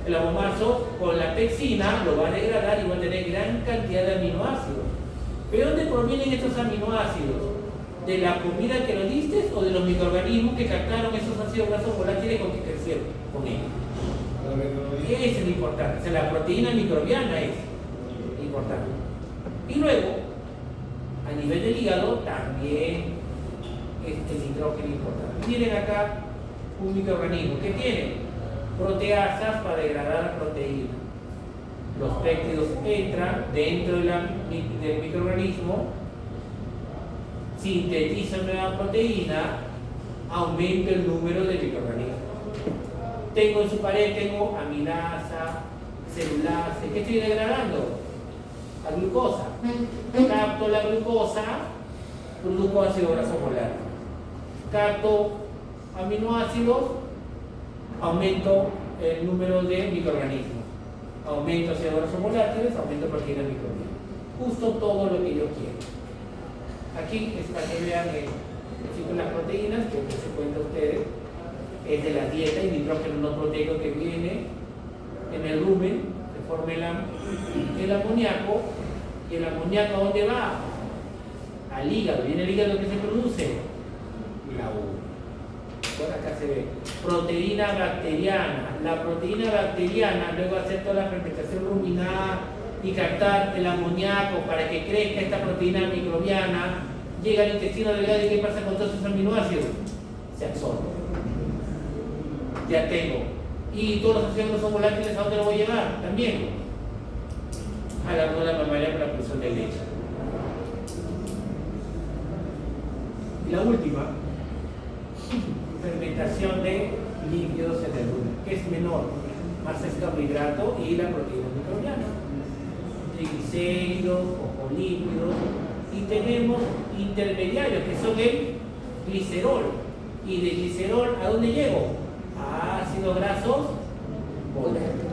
el abomaso con la pexina lo va a degradar y va a tener gran cantidad de aminoácidos. ¿De dónde provienen estos aminoácidos? ¿De la comida que lo diste o de los microorganismos que captaron esos ácidos grasos volátiles con que crecieron con ellos? Ese es lo importante. O sea, la proteína microbiana es importante. Y luego, a nivel del hígado, también el nitrógeno importante. Miren acá un microorganismo que tiene proteasas para degradar la proteína. Los péptidos entran dentro del microorganismo, sintetizan nueva proteína, aumenta el número de microorganismos. Tengo en su pared, amilasa, celulase. ¿Qué estoy degradando? La glucosa. Capto la glucosa, produzco ácido graso polar. Capto aminoácidos, aumento el número de microorganismos. Aumento ácido graso volátiles, aumento proteínas microbianas. Justo todo lo que yo quiero. Aquí es para que vean el ciclo de las proteínas, que se cuenta a ustedes. Es de la dieta y nitrógeno no proteico que viene en el rumen, se forma el amoníaco. ¿Y el amoníaco a dónde va? Al hígado. ¿Y en el hígado qué se produce? La uva. Bueno, acá se ve. Proteína bacteriana. La proteína bacteriana, luego hacer toda la fermentación ruminada y captar el amoníaco para que crezca esta proteína microbiana, llega al intestino delgado y ¿qué pasa con todos esos aminoácidos? Se absorben. Ya tengo. Y todos los ácidos grasos volátiles, ¿a dónde lo voy a llevar? También a la glándula mamaria para la producción de leche. Y la última, fermentación de lípidos en el rumen, que es menor, más es carbohidrato y la proteína microbiana, triglicéridos, fosfolípidos, y tenemos intermediarios que son el glicerol. Y de glicerol, ¿a dónde llego? A ácidos grasos volátiles.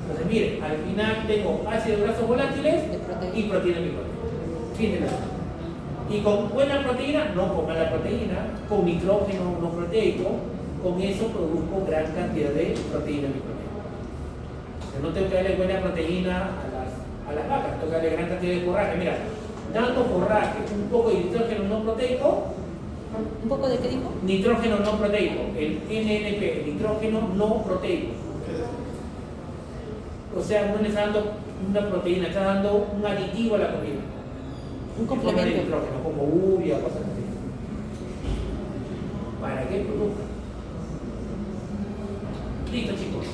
Entonces, miren, al final tengo ácidos grasos volátiles y proteína microbiana. Fin de la. Y con buena proteína, no con mala proteína, con nitrógeno no proteico, con eso produzco gran cantidad de proteína microbiana. O sea, no tengo que darle buena proteína a las vacas, tengo que darle gran cantidad de forraje. Mira, dando forraje, un poco de nitrógeno no proteico. ¿Un poco de qué dijo? Nitrógeno no proteico, el NNP, el nitrógeno no proteico. O sea, no le está dando una proteína, está dando un aditivo a la comida. Un en forma de complemento. nitrógeno, como urea, cosas así. ¿Para qué produzca? Listo, chicos.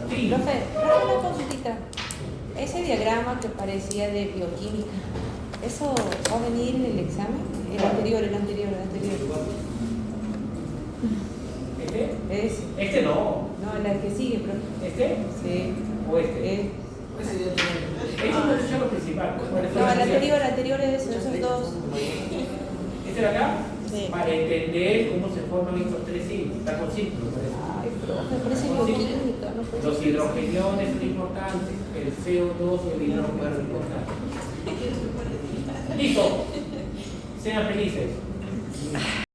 Sí. Profe, una consultita. Ese diagrama que parecía de bioquímica, ¿eso va a venir en el examen? El anterior. ¿Este? Es, Este no. no, la que sigue, profe. ¿Este? Sí. ¿O este? Ese ya tiene. Este es lo principal. Por eso No, el decía- anterior es esos dos. ¿Este de acá? Sí. Para entender cómo se forman estos tres signos. Está con círculos, por eso. Ay, profe, parece bioquímica, no puede Los ser. hidrogeniones son importantes, el CO2 y el hidrógeno son importantes. Listo. Sean felices.